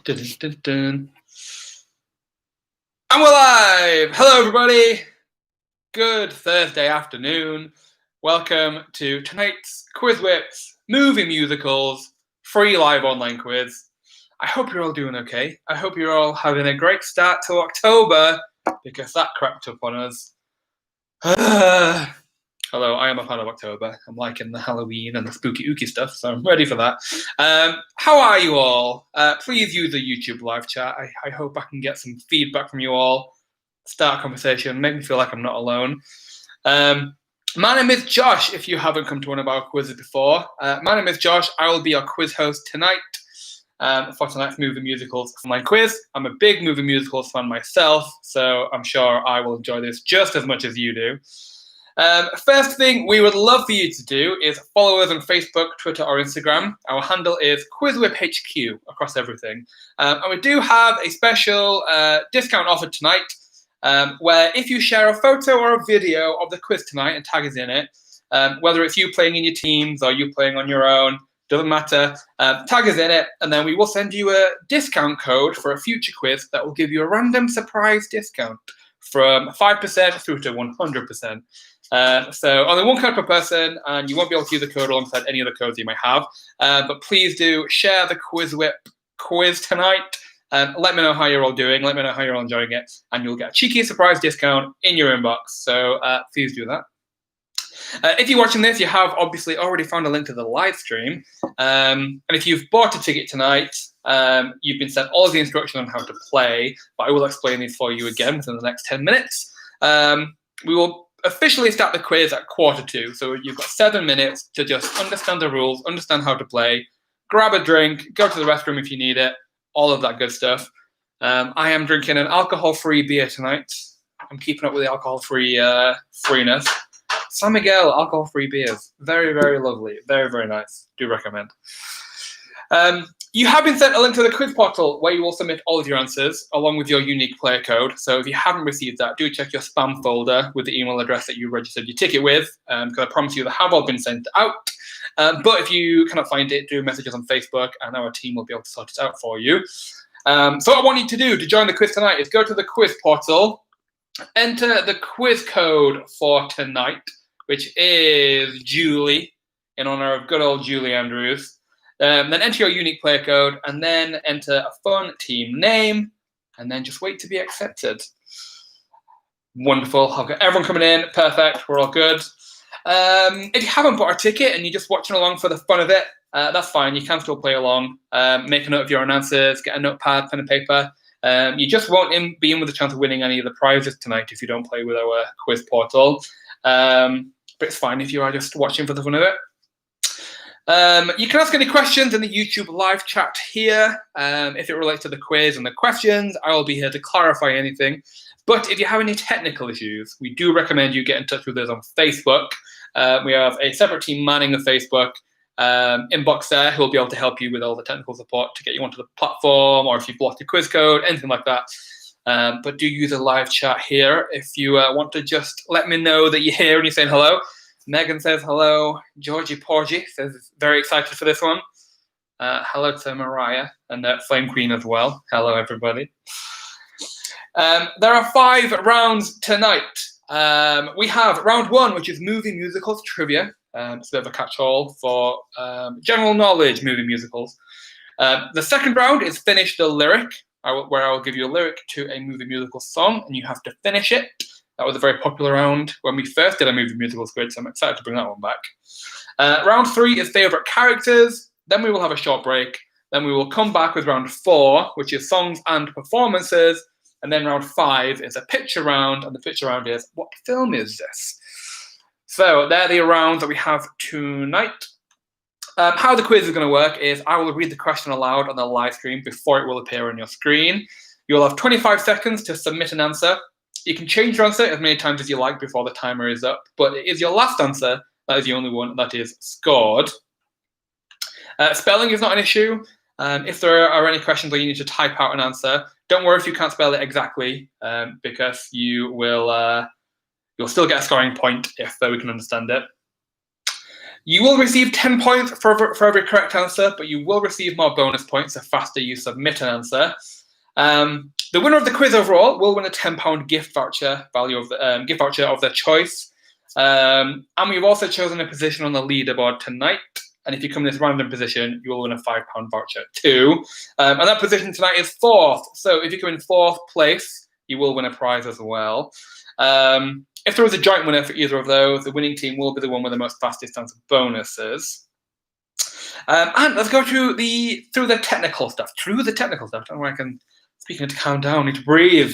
Dun, dun, dun. And we're live! Hello, everybody. Good Thursday afternoon. Welcome to tonight's QuizWhip's Movie Musicals free live online quiz. I hope you're all doing okay. I hope you're all having a great start to October, because that crept up on us. Hello, I am a fan of October. I'm liking the Halloween and the spooky ooky stuff, so I'm ready for that. How are you all? Please use the YouTube live chat. I hope I can get some feedback from you all. Start a conversation, make me feel like I'm not alone. My name is Josh, if you haven't come to one of our quizzes before. My name is Josh. I will be our quiz host tonight for tonight's Movie Musicals online quiz. I'm a big Movie Musicals fan myself, so I'm sure I will enjoy this just as much as you do. First thing we would love for you to do is follow us on Facebook, Twitter, or Instagram. Our handle is QuizWhipHQ across everything. And we do have a special discount offer tonight where if you share a photo or a video of the quiz tonight and tag us in it, whether it's you playing in your teams or you playing on your own, doesn't matter, tag us in it, and then we will send you a discount code for a future quiz that will give you a random surprise discount from 5% through to 100%. So only one code per person, and you won't be able to use the code alongside any other codes you might have. But please do share the QuizWhip quiz tonight. Let me know how you're all doing. Let me know how you're all enjoying it, and you'll get a cheeky surprise discount in your inbox. So please do that. If you're watching this, you have obviously already found a link to the live stream. And if you've bought a ticket tonight, you've been sent all of the instructions on how to play, but I will explain these for you again within the next 10 minutes. We will officially start the quiz at 1:45, so you've got 7 minutes to just understand the rules, understand how to play, grab a drink, go to the restroom if you need it, all of that good stuff. I am drinking an alcohol-free beer tonight. I'm keeping up with the alcohol-free freeness. San Miguel alcohol-free beers. Very, very lovely. Very, very nice. Do recommend. You have been sent a link to the quiz portal where you will submit all of your answers along with your unique player code. So if you haven't received that, do check your spam folder with the email address that you registered your ticket with, because I promise you they have all been sent out. But if you cannot find it, do message us on Facebook and our team will be able to sort it out for you. So what I want you to do to join the quiz tonight is go to the quiz portal, enter the quiz code for tonight, which is Julie, in honor of good old Julie Andrews. Then enter your unique player code, and then enter a fun team name, and then just wait to be accepted. Wonderful. I've got everyone coming in. Perfect. We're all good. If you haven't bought a ticket and you're just watching along for the fun of it, that's fine. You can still play along. Make a note of your own answers. Get a notepad, pen and paper. You just won't be in with a chance of winning any of the prizes tonight if you don't play with our quiz portal. But it's fine if you are just watching for the fun of it. You can ask any questions in the YouTube live chat here. If it relates to the quiz and the questions, I will be here to clarify anything. But if you have any technical issues, we do recommend you get in touch with us on Facebook. We have a separate team manning the Facebook inbox there who will be able to help you with all the technical support to get you onto the platform, or if you've lost your quiz code, anything like that. But do use a live chat here if you want to just let me know that you're here and you're saying hello. Megan says hello. Georgie Porgy says very excited for this one. Hello to Mariah and Flame Queen as well. Hello, everybody. There are 5 rounds tonight. We have round 1, which is movie musicals trivia. It's a bit of a catch-all for general knowledge movie musicals. The second round is finish the lyric, where I will give you a lyric to a movie musical song, and you have to finish it. That was a very popular round when we first did a movie musical quiz, so I'm excited to bring that one back. Round 3 is favourite characters. Then we will have a short break. Then we will come back with round 4, which is songs and performances. And then round 5 is a picture round, and the picture round is, what film is this? So they're the rounds that we have tonight. How the quiz is going to work is I will read the question aloud on the live stream before it will appear on your screen. You'll have 25 seconds to submit an answer. You can change your answer as many times as you like before the timer is up, but it is your last answer that is the only one that is scored. Spelling is not an issue. If there are any questions where you need to type out an answer, don't worry if you can't spell it exactly, because you'll still get a scoring point if we can understand it. You will receive 10 points for every correct answer, but you will receive more bonus points the faster you submit an answer. The winner of the quiz overall will win a £10 gift voucher gift voucher of their choice. And we've also chosen a position on the leaderboard tonight. And if you come in this random position, you will win a £5 voucher too. And that position tonight is 4th. So if you come in 4th place, you will win a prize as well. If there is a joint winner for either of those, the winning team will be the one with the most fastest answer bonuses. And let's go through the technical stuff. Through the technical stuff. I don't know why I can speak to calm down, need to breathe.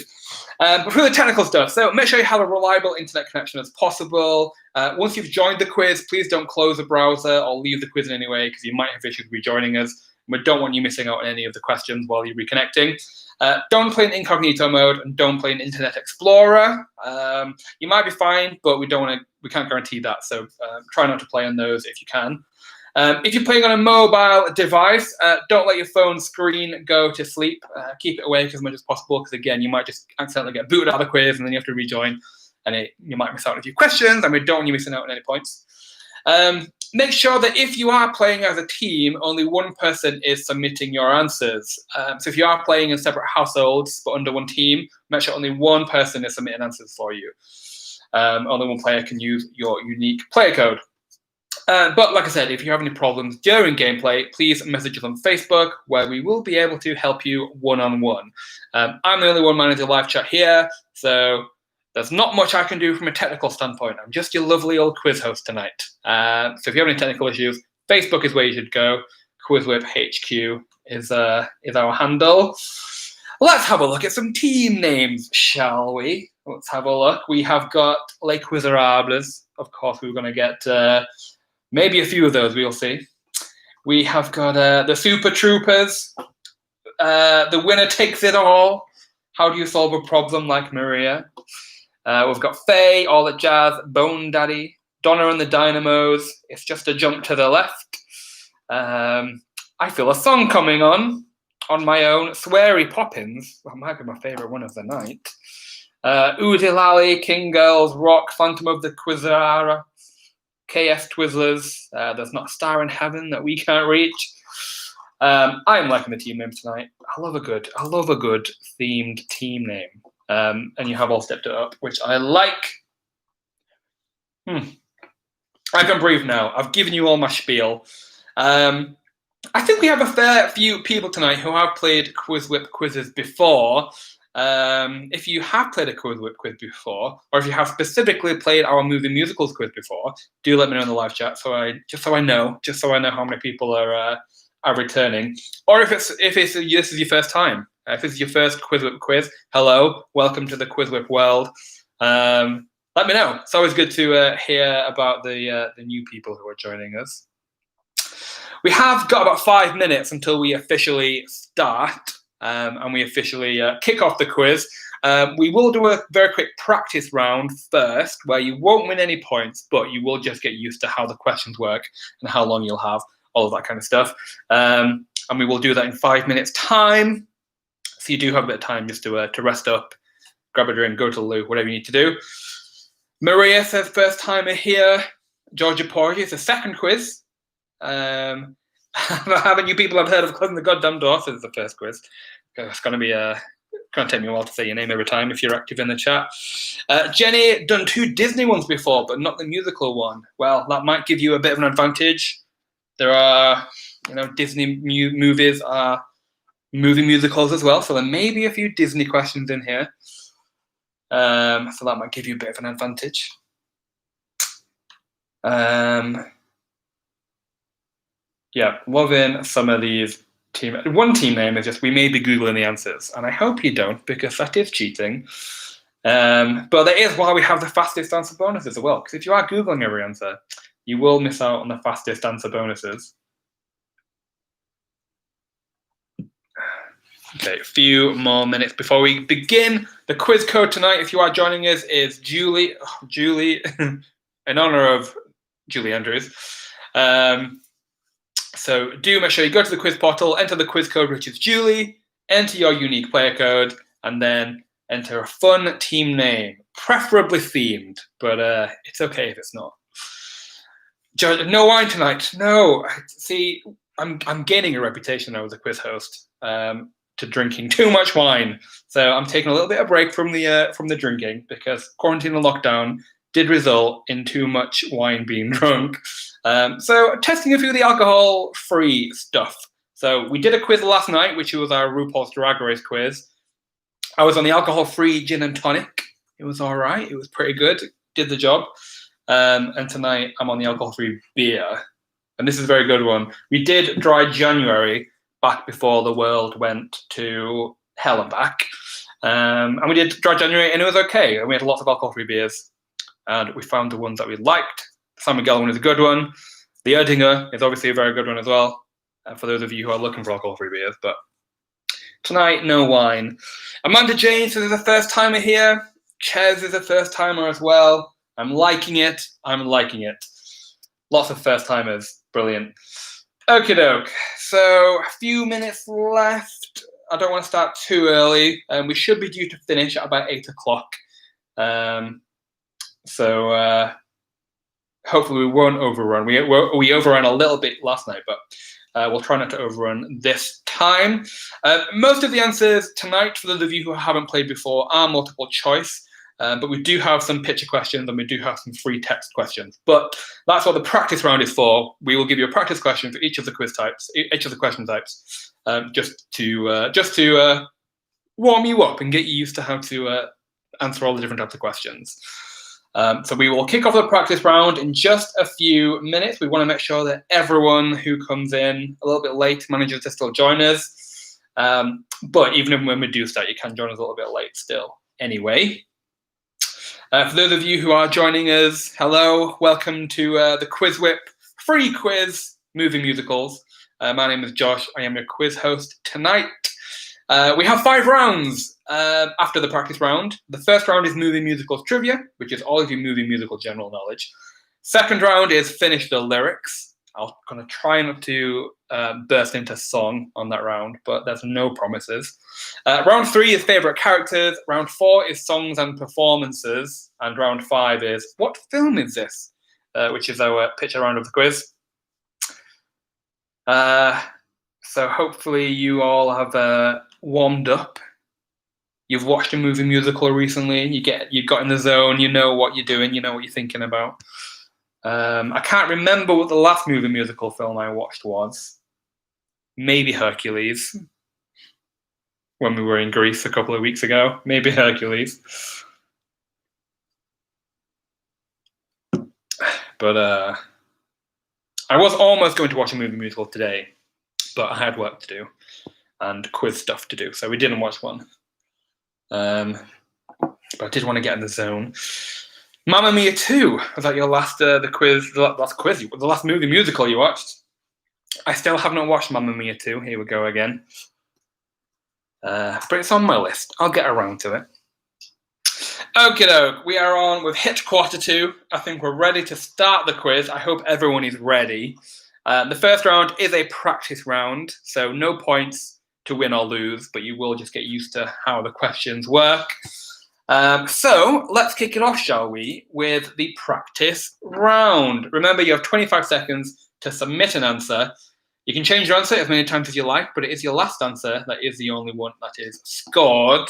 But through the technical stuff. So make sure you have a reliable internet connection as possible. Once you've joined the quiz, please don't close the browser or leave the quiz in any way because you might have issues rejoining us. We don't want you missing out on any of the questions while you're reconnecting. Don't play in incognito mode and don't play in Internet Explorer. You might be fine, but we can't guarantee that. So try not to play on those if you can. If you're playing on a mobile device, don't let your phone screen go to sleep. Keep it awake as much as possible because, again, you might just accidentally get booted out of the quiz and then you have to rejoin and you might miss out on a few questions and we don't want you missing out on any points. Make sure that if you are playing as a team, only one person is submitting your answers. So if you are playing in separate households but under one team, make sure only one person is submitting answers for you. Only one player can use your unique player code. But like I said, if you have any problems during gameplay, please message us on Facebook, where we will be able to help you one-on-one. I'm the only one managing live chat here, so there's not much I can do from a technical standpoint. I'm just your lovely old quiz host tonight. So if you have any technical issues, Facebook is where you should go. QuizWhip HQ is our handle. Let's have a look at some team names, shall we? Let's have a look. We have got Les Quizerables. Of course, we're going to get maybe a few of those, we'll see. We have got the Super Troopers. The winner takes it all. How do you solve a problem like Maria? We've got Faye, All That Jazz, Bone Daddy, Donna and the Dynamos. It's just a jump to the left. I feel a song coming on my own. Sweary Poppins. That might be my favourite one of the night. Oodie Lally, King Girls, Rock, Phantom of the Quizara, KS Twizzlers. There's not a star in heaven that we can't reach. I am liking the team name tonight. I love a good themed team name. And you have all stepped it up, which I like. I can breathe now. I've given you all my spiel. I think we have a fair few people tonight who have played QuizWhip quizzes before. If you have played a QuizWhip quiz before, or if you have specifically played our movie musicals quiz before, do let me know in the live chat just so I know how many people are returning. Or if this is your first time, if this is your first QuizWhip quiz, hello, welcome to the QuizWhip world. Let me know. It's always good to hear about the new people who are joining us. We have got about 5 minutes until we officially start. And we officially kick off the quiz. We will do a very quick practice round first, where you won't win any points, but you will just get used to how the questions work and how long you'll have, all of that kind of stuff. And we will do that in 5 minutes' time. So you do have a bit of time just to rest up, grab a drink, go to the loo, whatever you need to do. Maria says first timer here. Georgia Porgy is the second quiz. How many people have heard of Closing the Goddamn Door? So it's the first quiz. It's going to take me a while to say your name every time if you're active in the chat. Jenny done 2 Disney ones before, but not the musical one. Well, that might give you a bit of an advantage. There are, Disney movies are movie musicals as well, so there may be a few Disney questions in here. So that might give you a bit of an advantage. Yeah, loving some of these one team name is just, we may be Googling the answers, and I hope you don't, because that is cheating. But that is why we have the fastest answer bonuses as well, because if you are Googling every answer, you will miss out on the fastest answer bonuses. Okay, a few more minutes before we begin. The quiz code tonight, if you are joining us, is Julie, in honor of Julie Andrews. So do make sure you go to the quiz portal, enter the quiz code, which is Julie, enter your unique player code, and then enter a fun team name, preferably themed, but it's okay if it's not. No wine tonight. No. See, I'm gaining a reputation now as a quiz host to drinking too much wine. So I'm taking a little bit of break from the drinking because quarantine and lockdown did result in too much wine being drunk. So testing a few of the alcohol-free stuff. So we did a quiz last night, which was our RuPaul's Drag Race quiz. I was on the alcohol-free gin and tonic. It was all right. It was pretty good. Did the job. And tonight I'm on the alcohol-free beer. And this is a very good one. We did dry January back before the world went to hell and back. And we did dry January and it was okay. And we had lots of alcohol-free beers. And we found the ones that we liked. The San Miguel one is a good one. The Erdinger is obviously a very good one as well. For those of you who are looking for alcohol-free beers. But tonight, no wine. Amanda James is a first timer here. Ches is a first timer as well. I'm liking it. I'm liking it. Lots of first timers. Brilliant. Okie doke. So a few minutes left. I don't want to start too early. We should be due to finish at about 8 o'clock. So hopefully we won't overrun. We overran a little bit last night, but we'll try not to overrun this time. Most of the answers tonight, for those of you who haven't played before, are multiple choice. But we do have some picture questions and we do have some free text questions. But that's what the practice round is for. We will give you a practice question for each of the quiz types, each of the question types, just to warm you up and get you used to how to answer all the different types of questions. So we will kick off the practice round in just a few minutes. We want to make sure that everyone who comes in a little bit late manages to still join us. But even when we do start, you can join us a little bit late still anyway. For those of you who are joining us, hello, welcome to the QuizWhip free quiz movie musicals. My name is Josh. I am your quiz host tonight. We have 5 rounds after the practice round. The first round is movie musicals trivia, which is all of your movie musical general knowledge. Second round is finish the lyrics. I'm going to try not to burst into song on that round, but there's no promises. Round 3 is favorite characters. Round 4 is songs and performances. And round 5 is what film is this? Which is our picture round of the quiz. So hopefully you all have warmed up. You've watched a movie musical recently. You got in the zone. You know what you're doing. You know what you're thinking about. I can't remember what the last movie musical film I watched was. Maybe Hercules. When we were in Greece a couple of weeks ago. Maybe Hercules. But I was almost going to watch a movie musical today, but I had work to do and quiz stuff to do, so we didn't watch one. But I did want to get in the zone. Mamma Mia 2, was that your last the last movie musical you watched? I still have not watched Mamma Mia 2. Here we go again. But it's on my list. I'll get around to it. Okie doke, we are on with hit quarter 2. I think we're ready to start the quiz. I hope everyone is ready. The first round is a practice round, so no points to win or lose, but you will just get used to how the questions work. So let's kick it off, shall we, with the practice round. Remember, you have 25 seconds to submit an answer. You can change your answer as many times as you like, but it is your last answer that is the only one that is scored.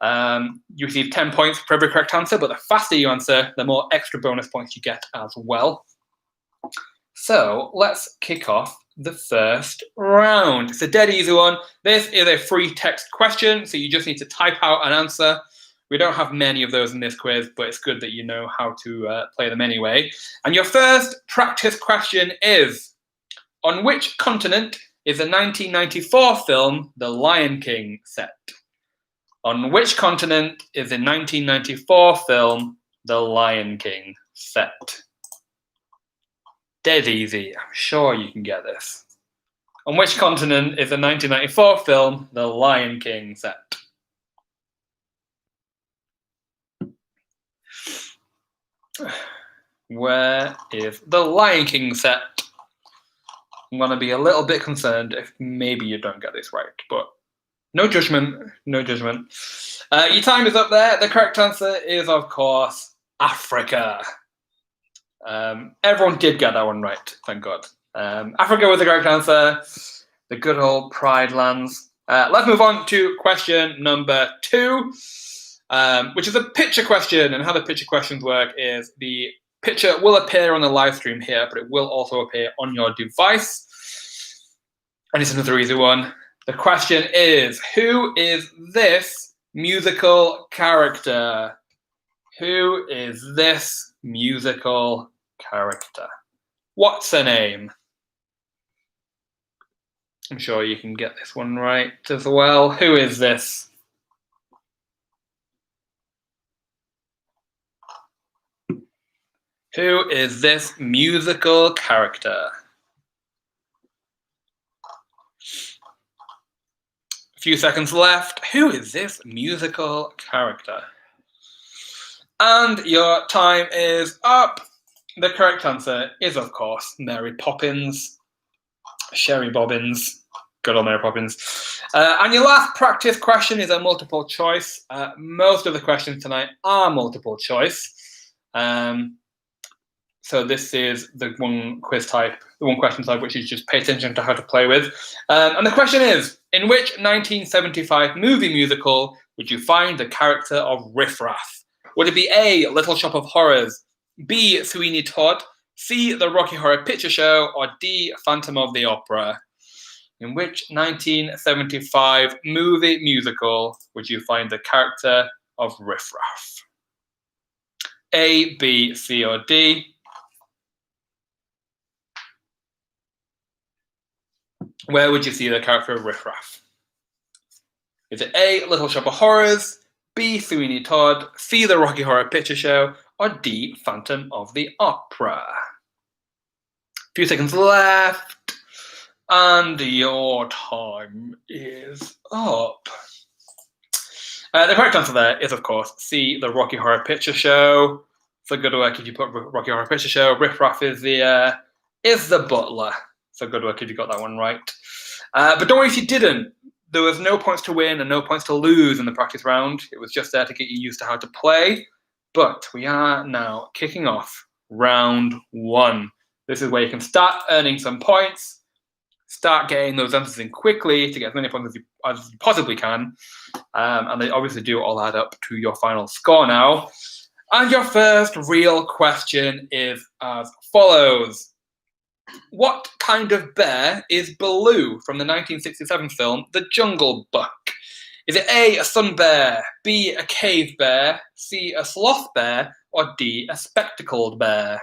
You receive 10 points for every correct answer, but the faster you answer, the more extra bonus points you get as well. So let's kick off the first round. It's a dead easy one. This is a free text question, so you just need to type out an answer. We don't have many of those in this quiz, but it's good that you know how to play them anyway. And your first practice question is, on which continent is the 1994 film The Lion King set? On which continent is the 1994 film The Lion King set? Dead easy. I'm sure you can get this. On which continent is the 1994 film The Lion King set? Where is The Lion King set? I'm going to be a little bit concerned if maybe you don't get this right, but no judgment, no judgment. Your time is up there. The correct answer is, of course, Africa. Everyone did get that one right, thank God. Africa was the correct answer. The good old Pride lands. Let's move on to question number 2, which is a picture question. And how the picture questions work is the picture will appear on the live stream here, but it will also appear on your device. And it's another easy one. The question is, who is this musical character? Who is this musical character? What's her name? I'm sure you can get this one right as well. Who is this? Who is this musical character? A few seconds left. Who is this musical character? And your time is up. The correct answer is, of course, Mary Poppins. Sherry Bobbins. Good old Mary Poppins. And your last practice question is a multiple choice. Most of the questions tonight are multiple choice. So this is the one question type, which is just pay attention to how to play with. And the question is, in which 1975 movie musical would you find the character of Riff Raff? Would it be A, Little Shop of Horrors, B, Sweeney Todd, C, The Rocky Horror Picture Show, or D, Phantom of the Opera? In which 1975 movie musical would you find the character of Riff Raff? A, B, C, or D? Where would you see the character of Riff Raff? Is it A, Little Shop of Horrors, B, Sweeney Todd, C, The Rocky Horror Picture Show, or D, Phantom of the Opera? A few seconds left, and your time is up. The correct answer there is, of course, C, The Rocky Horror Picture Show. So good work if you put Rocky Horror Picture Show. Riff Raff is the butler. So good work if you got that one right. But don't worry if you didn't. There was no points to win and no points to lose in the practice round. It was just there to get you used to how to play. But we are now kicking off round 1. This is where you can start earning some points, start getting those answers in quickly to get as many points as you possibly can. And they obviously do all add up to your final score now. And your first real question is as follows. What kind of bear is Baloo from the 1967 film The Jungle Book? Is it A, a sun bear, B, a cave bear, C, a sloth bear, or D, a spectacled bear?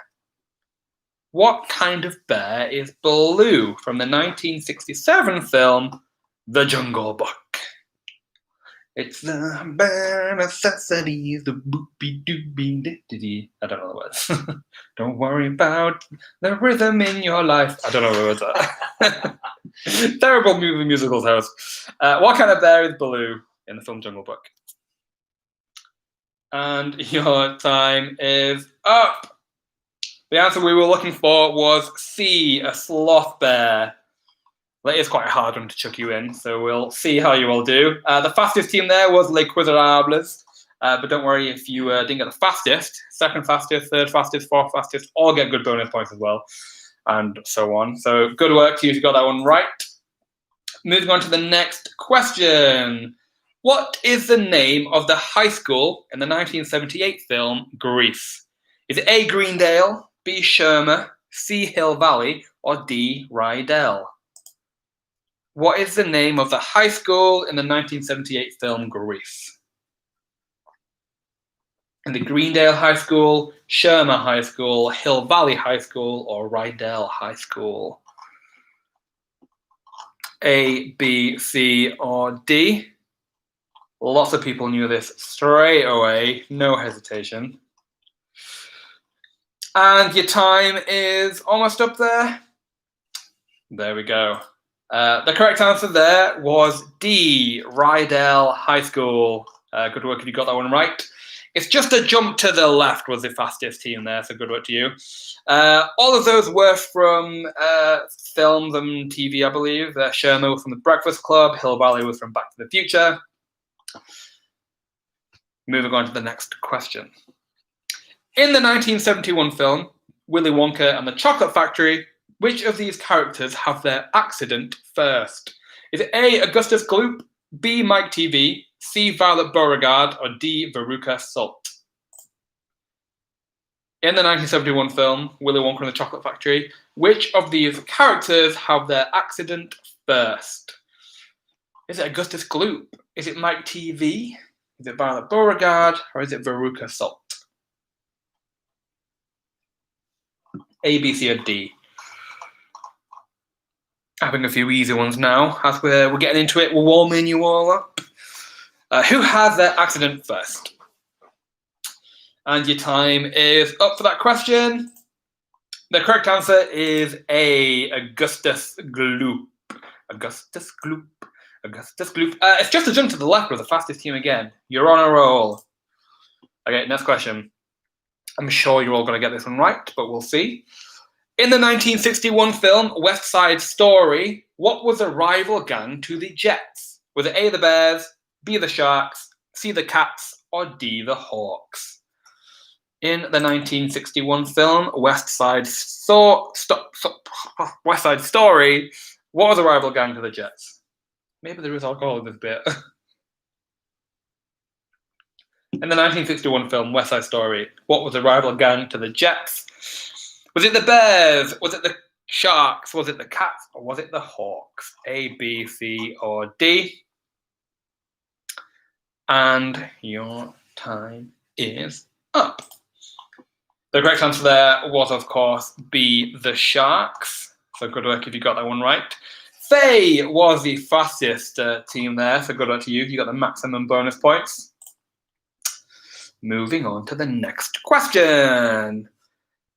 What kind of bear is Baloo from the 1967 film The Jungle Book? It's the bare necessities, the boopy doopy diddy. I don't know the words. Don't worry about the rhythm in your life. I don't know what the words are. Terrible movie musicals house. What kind of bear is Baloo in the film Jungle Book? And your time is up. The answer we were looking for was C, a sloth bear. That is quite a hard one to chuck you in, so we'll see how you all do. The fastest team there was Les Quizerables, but don't worry if you didn't get the fastest. Second fastest, third fastest, fourth fastest, all get good bonus points as well, and so on. So good work to you if you got that one right. Moving on to the next question. What is the name of the high school in the 1978 film Grease? Is it A, Greendale, B, Shermer, C, Hill Valley, or D, Rydell? What is the name of the high school in the 1978 film Grease? In the Greendale High School, Shermer High School, Hill Valley High School, or Rydell High School? A, B, C, or D? Lots of people knew this straight away, no hesitation. And your time is almost up there. There we go. The correct answer there was D, Rydell High School. Good work if you got that one right. It's just a jump to the left was the fastest team there, so good work to you. All of those were from films and TV, I believe. Shermer was from The Breakfast Club. Hill Valley was from Back to the Future. Moving on to the next question. In the 1971 film, Willy Wonka and the Chocolate Factory, which of these characters have their accident first? Is it A, Augustus Gloop, B, Mike TV, C, Violet Beauregard, or D, Veruca Salt? In the 1971 film, Willy Wonka and the Chocolate Factory, which of these characters have their accident first? Is it Augustus Gloop? Is it Mike TV? Is it Violet Beauregard? Or is it Veruca Salt? A, B, C, or D? Having a few easy ones now. As we're getting into it, we're warming you all up. Who has their accident first? And your time is up for that question. The correct answer is A, Augustus Gloop. Augustus Gloop. Augustus Gloop. It's just a jump to the left with the fastest team again. You're on a roll. Okay, next question. I'm sure you're all going to get this one right, but we'll see. In the 1961 film West Side Story, what was a rival gang to the Jets? Was it A, the Bears, B, the Sharks, C, the Cats, or D, the Hawks? In the 1961 film West Side Story, what was a rival gang to the Jets? Maybe there is alcohol in this bit. In the 1961 film West Side Story, what was a rival gang to the Jets? Was it the Bears? Was it the Sharks? Was it the Cats? Or was it the Hawks? A, B, C, or D? And your time is up. The correct answer there was, of course, B, the Sharks. So good work if you got that one right. Faye was the fastest team there, so good luck to you. You got the maximum bonus points. Moving on to the next question.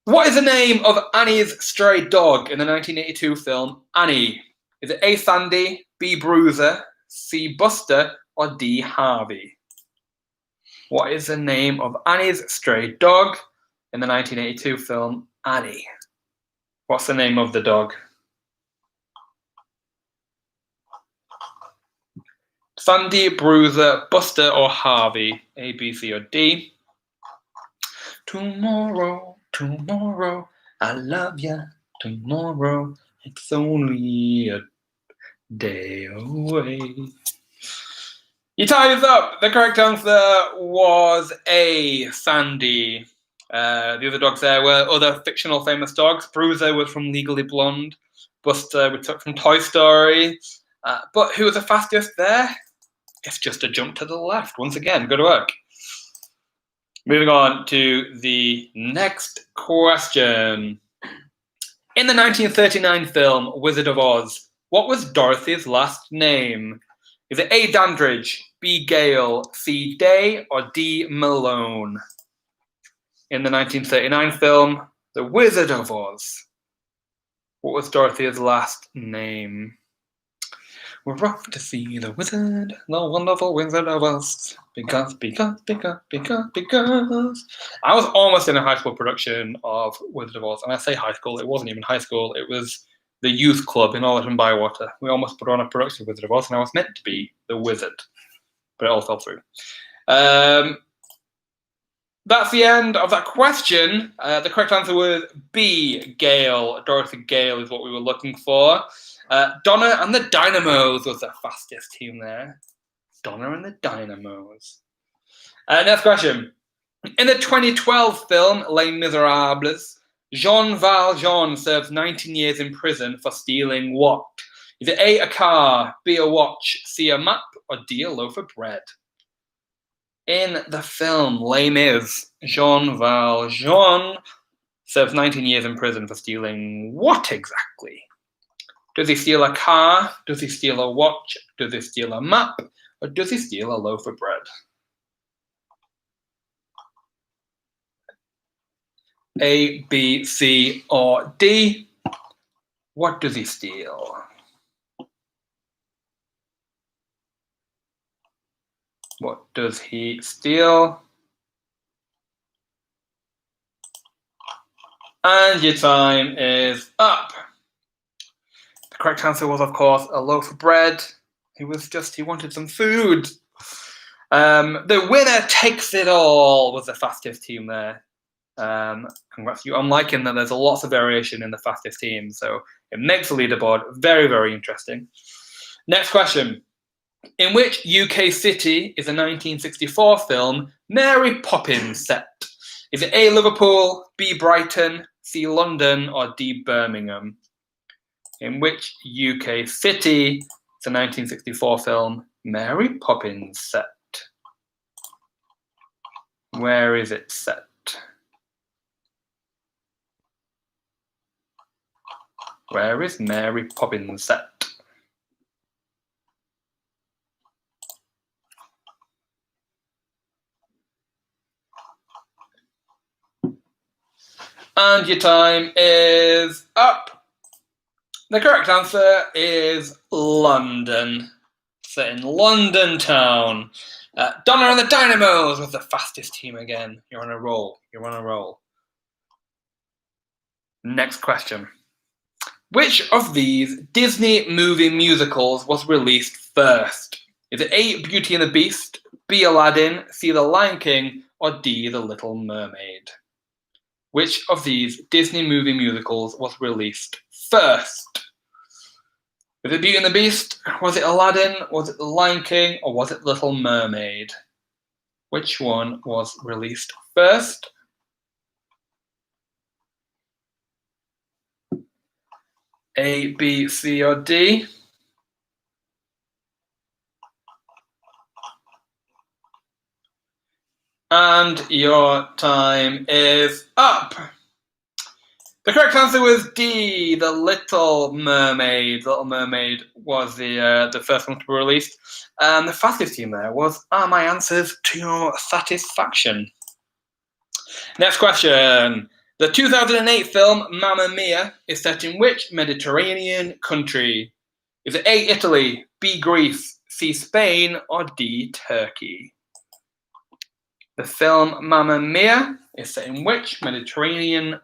What is the name of Annie's stray dog in the 1982 film Annie? Is it A, Sandy, B, Bruiser, C, Buster, or D, Harvey? What is the name of Annie's stray dog in the 1982 film Annie? What's the name of the dog? Sandy, Bruiser, Buster, or Harvey? A, B, C, or D? Tomorrow, tomorrow, I love ya. Tomorrow, it's only a day away. Your time is up. The correct answer was A, Sandy. The other dogs there were other fictional famous dogs. Bruiser was from Legally Blonde. Buster we took from Toy Story. But who was the fastest there? It's just a jump to the left. Once again, good work. Moving on to the next question. In the 1939 film Wizard of Oz, what was Dorothy's last name? Is it A, Dandridge, B, Gale, C, Day, or D, Malone? In the 1939 film The Wizard of Oz, what was Dorothy's last name? We're off to see the wizard, the wonderful Wizard of Oz. Because. I was almost in a high school production of Wizard of Oz. And I say high school, it wasn't even high school. It was the youth club in Allerton Bywater. We almost put on a production of Wizard of Oz, and I was meant to be the wizard. But it all fell through. That's the end of that question. The correct answer was B, Gale. Dorothy Gale is what we were looking for. Donna and the Dynamos was the fastest team there. Donna and the Dynamos. Next question. In the 2012 film Les Miserables, Jean Valjean serves 19 years in prison for stealing what? Is it A, a car, B, a watch, C, a map, or D, a loaf of bread? In the film Les Mis, Jean Valjean serves 19 years in prison for stealing what exactly? Does he steal a car? Does he steal a watch? Does he steal a map? Or does he steal a loaf of bread? A, B, C, or D? What does he steal? What does he steal? And your time is up. The correct answer was, of course, a loaf of bread. He wanted some food. The winner takes it all was the fastest team there. Congrats to you. I'm liking that there's lots of variation in the fastest team, so it makes the leaderboard very, very interesting. Next question. In which UK city is the 1964 film Mary Poppins set? Is it A, Liverpool, B, Brighton, C, London, or D, Birmingham? In which UK city is the 1964 film Mary Poppins set? Where is it set? Where is Mary Poppins set? And your time is up. The correct answer is London. Set in London town. Donna and the Dynamos was the fastest team again. You're on a roll. You're on a roll. Next question. Which of these Disney movie musicals was released first? Is it A, Beauty and the Beast, B, Aladdin, C, The Lion King, or D, The Little Mermaid? Which of these Disney movie musicals was released first? Was it Beauty and the Beast? Was it Aladdin? Was it The Lion King? Or was it Little Mermaid? Which one was released first? A, B, C, or D? And your time is up. The correct answer was D, The Little Mermaid. The Little Mermaid was the first one to be released. And the fastest team there was, are my answers to your satisfaction? Next question. The 2008 film Mamma Mia is set in which Mediterranean country? Is it A, Italy, B, Greece, C, Spain, or D, Turkey? The film Mamma Mia is set in which Mediterranean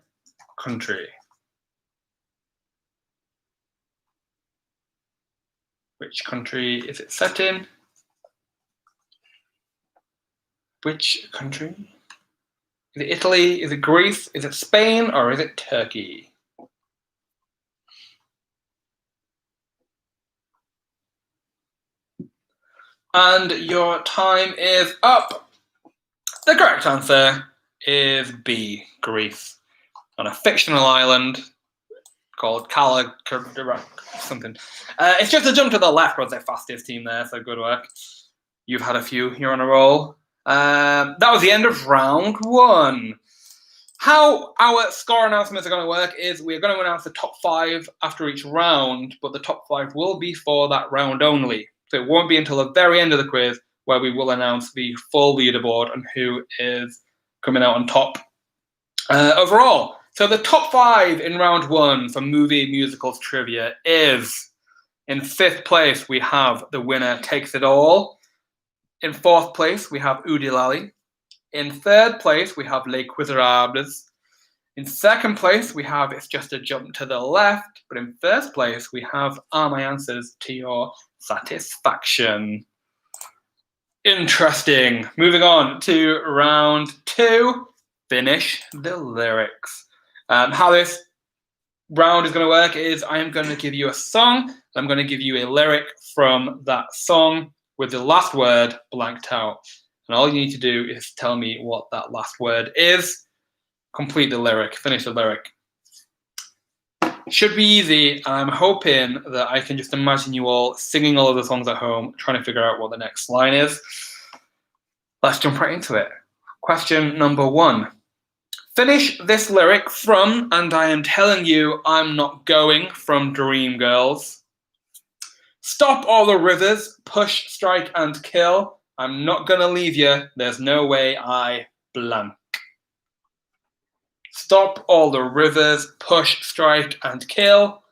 country? Which country is it set in? Which country? Is it Italy? Is it Greece? Is it Spain? Or is it Turkey? And your time is up. The correct answer is B, Greece. On a fictional island called something. It's just a jump to the left was their fastest team there, so good work. You've had a few. You're on a roll. That was the end of round one. How our score announcements are going to work is we're going to announce the top 5 after each round, but the top 5 will be for that round only. So it won't be until the very end of the quiz where we will announce the full leaderboard and who is coming out on top overall. So the top 5 in round 1 for movie musicals trivia is, in 5th place, we have The Winner Takes It All. In 4th place, we have Oodie Lally. In 3rd place, we have Les Miserables. In 2nd place, we have It's Just a Jump to the Left. But in 1st place, we have Are My Answers to Your Satisfaction. Interesting. Moving on to round 2, Finish the Lyrics. How this round is going to work is I am going to give you a song. I'm going to give you a lyric from that song with the last word blanked out. And all you need to do is tell me what that last word is. Complete the lyric, finish the lyric. Should be easy, and I'm hoping that I can just imagine you all singing all of the songs at home, trying to figure out what the next line is. Let's jump right into it. Question number 1. Finish this lyric from And I Am Telling You I'm Not Going from Dreamgirls. Stop all the rivers, push, strike, and kill. I'm not gonna leave you, there's no way I blank. Stop all the rivers, push, strike, and kill.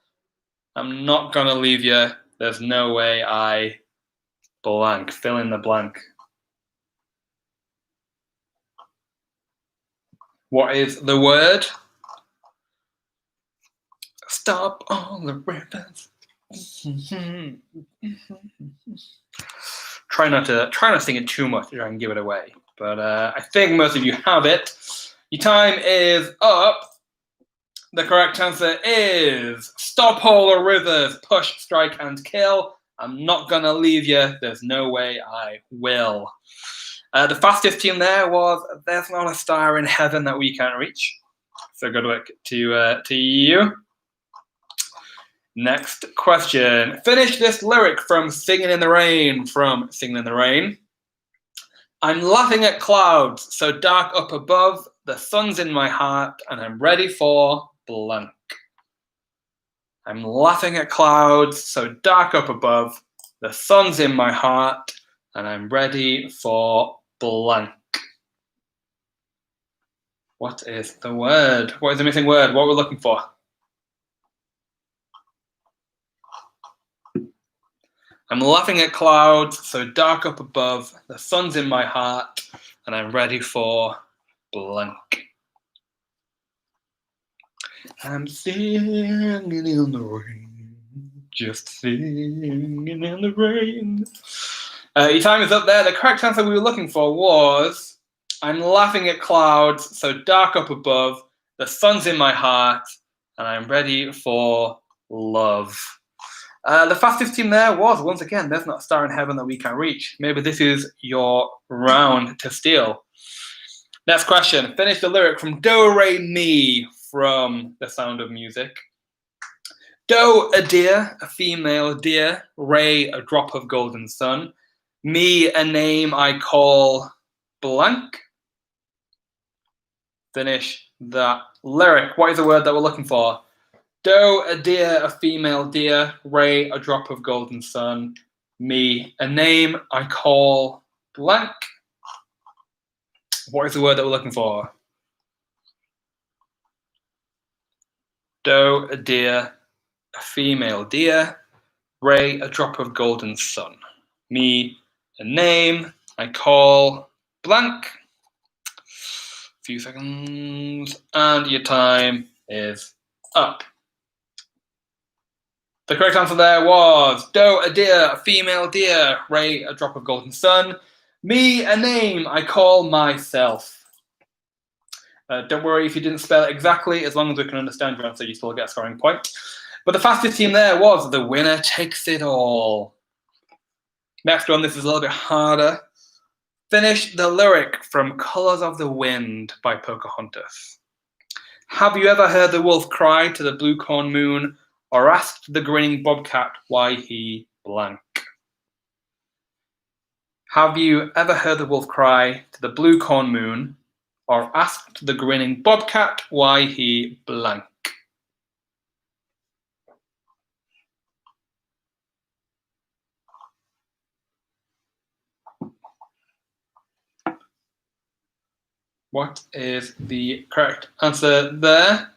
I'm not gonna leave you, there's no way I blank. Fill in the blank. What is the word? Stop all the rivers. Try not to sing it too much to try and give it away. But I think most of you have it. Your time is up. The correct answer is stop all the rivers, push, strike, and kill. I'm not gonna leave you. There's no way I will. The fastest team there was there's not a star in heaven that we can't reach. So good work to you. Next question. Finish this lyric from Singing in the Rain. From Singing in the Rain. I'm laughing at clouds so dark up above. The sun's in my heart and I'm ready for blank. I'm laughing at clouds so dark up above. The sun's in my heart and I'm ready for blank. What is the word? What is the missing word? What we're looking for? I'm laughing at clouds so dark up above. The sun's in my heart and I'm ready for blank. I'm singing in the rain, just singing in the rain. Your time is up there. The correct answer we were looking for was I'm laughing at clouds so dark up above. The sun's in my heart and I'm ready for love. The fastest team there was, once again, there's not a star in heaven that we can reach. Maybe this is your round to steal. Next question. Finish the lyric from Do, Re, Mi from The Sound of Music. Do, a deer, a female deer. Re, a drop of golden sun. Mi, a name I call blank. Finish that lyric. What is the word that we're looking for? Do, a deer, a female deer. Re, a drop of golden sun. Mi, a name I call blank. What is the word that we're looking for? Do, a deer, a female deer. Re, a drop of golden sun. Mi, a name I call blank. A few seconds, and your time is up. The correct answer there was Do, a deer, a female deer. Re, a drop of golden sun. Mi, a name I call myself. Don't worry if you didn't spell it exactly. As long as we can understand your answer, you still get a scoring point. But the fastest team there was The Winner Takes It All. Next one, this is a little bit harder. Finish the lyric from Colours of the Wind by Pocahontas. Have you ever heard the wolf cry to the blue corn moon, or asked the grinning bobcat why he blank? Have you ever heard the wolf cry to the blue corn moon, or asked the grinning bobcat why he blank? What is the correct answer there?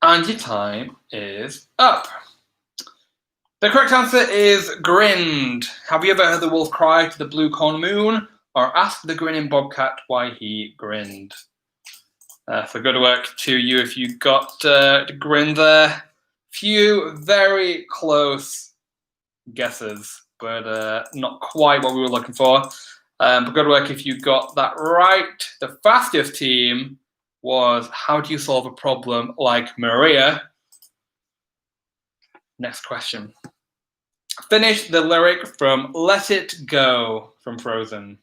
And your time is up. The correct answer is grinned. Have you ever heard the wolf cry to the blue corn moon, or asked the grinning bobcat why he grinned? So good work to you if you got the grin there. Few very close guesses, but not quite what we were looking for. But good work if you got that right. The fastest team was How do you solve a problem like Maria? Next question. Finish the lyric from Let It Go from Frozen.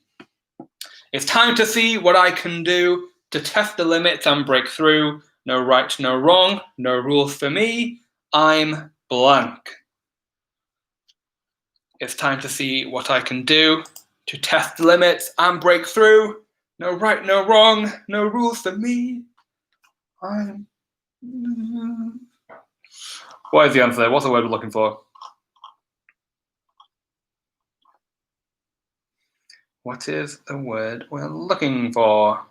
It's time to see what I can do to test the limits and break through. No right, no wrong, no rules for me. I'm blank. It's time to see what I can do to test the limits and break through. No right, no wrong, no rules for me. What is the answer? What's the word we're looking for? What is the word we're looking for?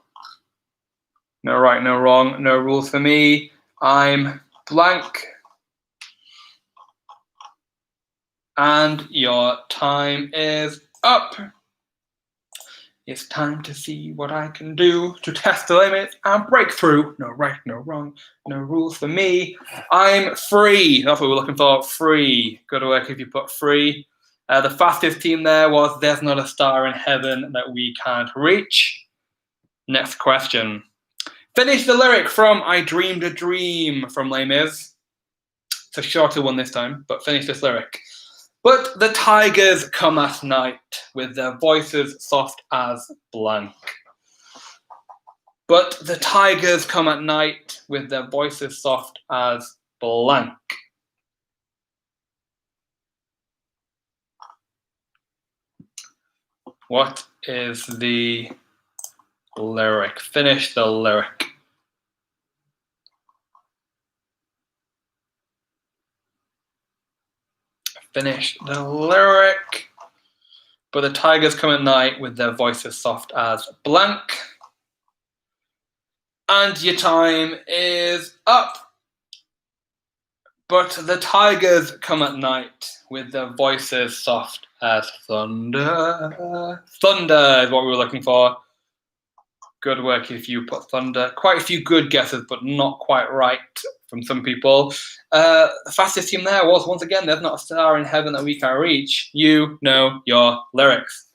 No right, no wrong, no rules for me. I'm blank. And your time is up. It's time to see what I can do to test the limits and break through. No right, no wrong, no rules for me. I'm free. That's what we're looking for. Free. Good work if you put free. The fastest team there was There's Not a Star in Heaven That We Can't Reach. Next question. Finish the lyric from I Dreamed a Dream from Les Mis. It's a shorter one this time, but finish this lyric. But the tigers come at night with their voices soft as blank. But the tigers come at night with their voices soft as blank. What is the lyric? Finish the lyric. Finish the lyric. But the tigers come at night with their voices soft as blank. And your time is up. But the tigers come at night with their voices soft as thunder. Thunder is what we were looking for. Good work if you put thunder. Quite a few good guesses, but not quite right from some people. The fastest team there was, once again, There's Not a Star in Heaven That We Can't Reach. You know your lyrics.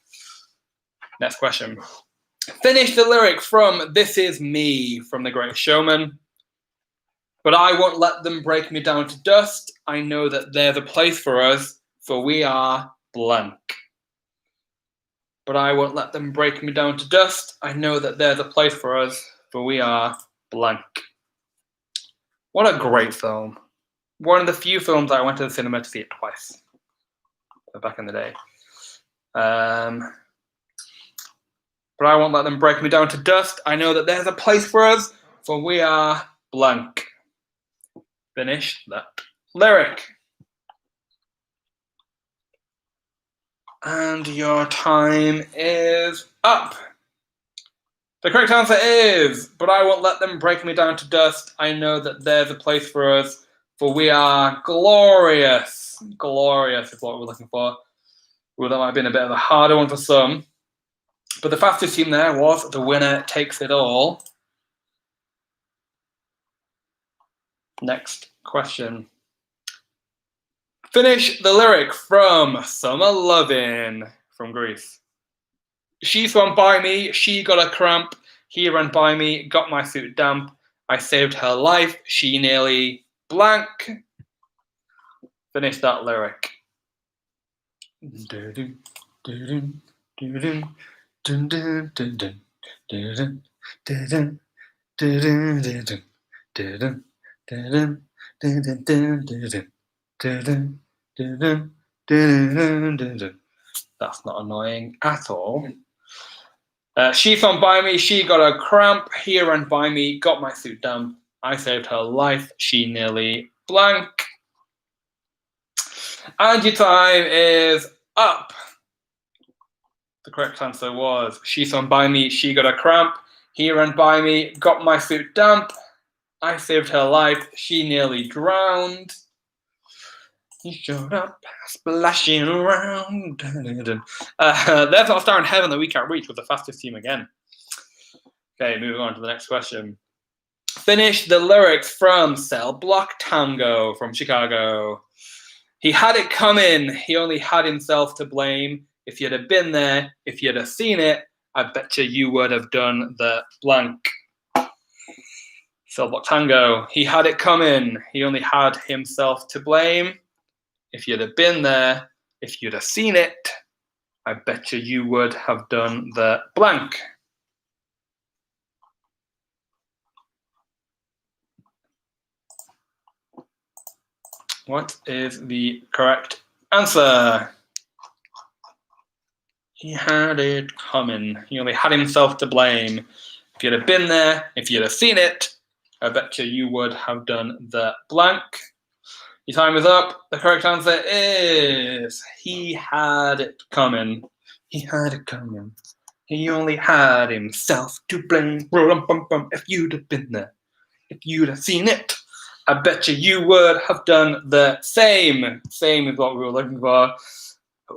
Next question. Finish the lyric from This Is Me from The Greatest Showman. But I won't let them break me down to dust. I know that there's a place for us, for we are blank. But I won't let them break me down to dust. I know that there's a place for us, for we are blank. What a great film. One of the few films I went to the cinema to see it twice. Back in the day. But I won't let them break me down to dust. I know that there's a place for us, for we are blank. Finish that lyric. And your time is up. The correct answer is, but I won't let them break me down to dust. I know that there's a place for us, for we are glorious. Glorious is what we're looking for. Well, that might have been a bit of a harder one for some. But the fastest team there was The Winner Takes It All. Next question. Finish the lyric from Summer Lovin' from Greece. She swam by me, she got a cramp. He ran by me, got my suit damp. I saved her life, she nearly blank. Finish that lyric. That's not annoying at all. She swam by me, she got a cramp. He ran by me, got my suit damp. I saved her life, she nearly blank. And your time is up. The correct answer was, she swam by me, she got a cramp. He ran by me, got my suit damp. I saved her life, she nearly drowned. He showed up, splashing around. There's Not a Star in Heaven That We Can't Reach was the fastest team again. Okay, moving on to the next question. Finish the lyrics from Cell Block Tango from Chicago. He had it coming, he only had himself to blame. If you'd have been there, if you'd have seen it, I bet you would have done the blank. Cell Block Tango. He had it coming, he only had himself to blame. If you'd have been there, if you'd have seen it, I bet you would have done the blank. What is the correct answer? He had it coming. He only had himself to blame. If you'd have been there, if you'd have seen it, I bet you would have done the blank. Your time is up. The correct answer is, he had it coming. He had it coming. He only had himself to blame. If you'd have been there, if you'd have seen it, I bet you would have done the same. Same is what we were looking for.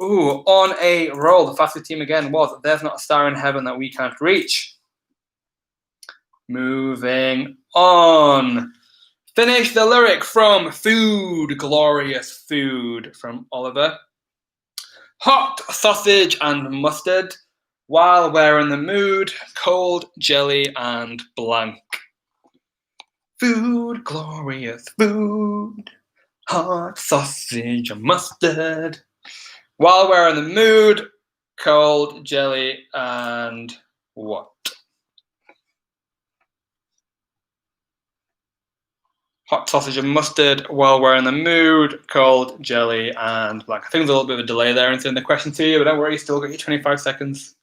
Ooh, on a roll. The fastest team again was There's Not a Star in Heaven That We Can't Reach. Moving on. Finish the lyric from Food, Glorious Food from Oliver. Hot sausage and mustard, while we're in the mood, cold jelly and blank. Food, glorious food, hot sausage and mustard, while we're in the mood, cold jelly and what? Hot sausage and mustard, while we're in the mood, cold jelly and blank. I think there's a little bit of a delay there in sending the question to you, but don't worry, you still got your 25 seconds.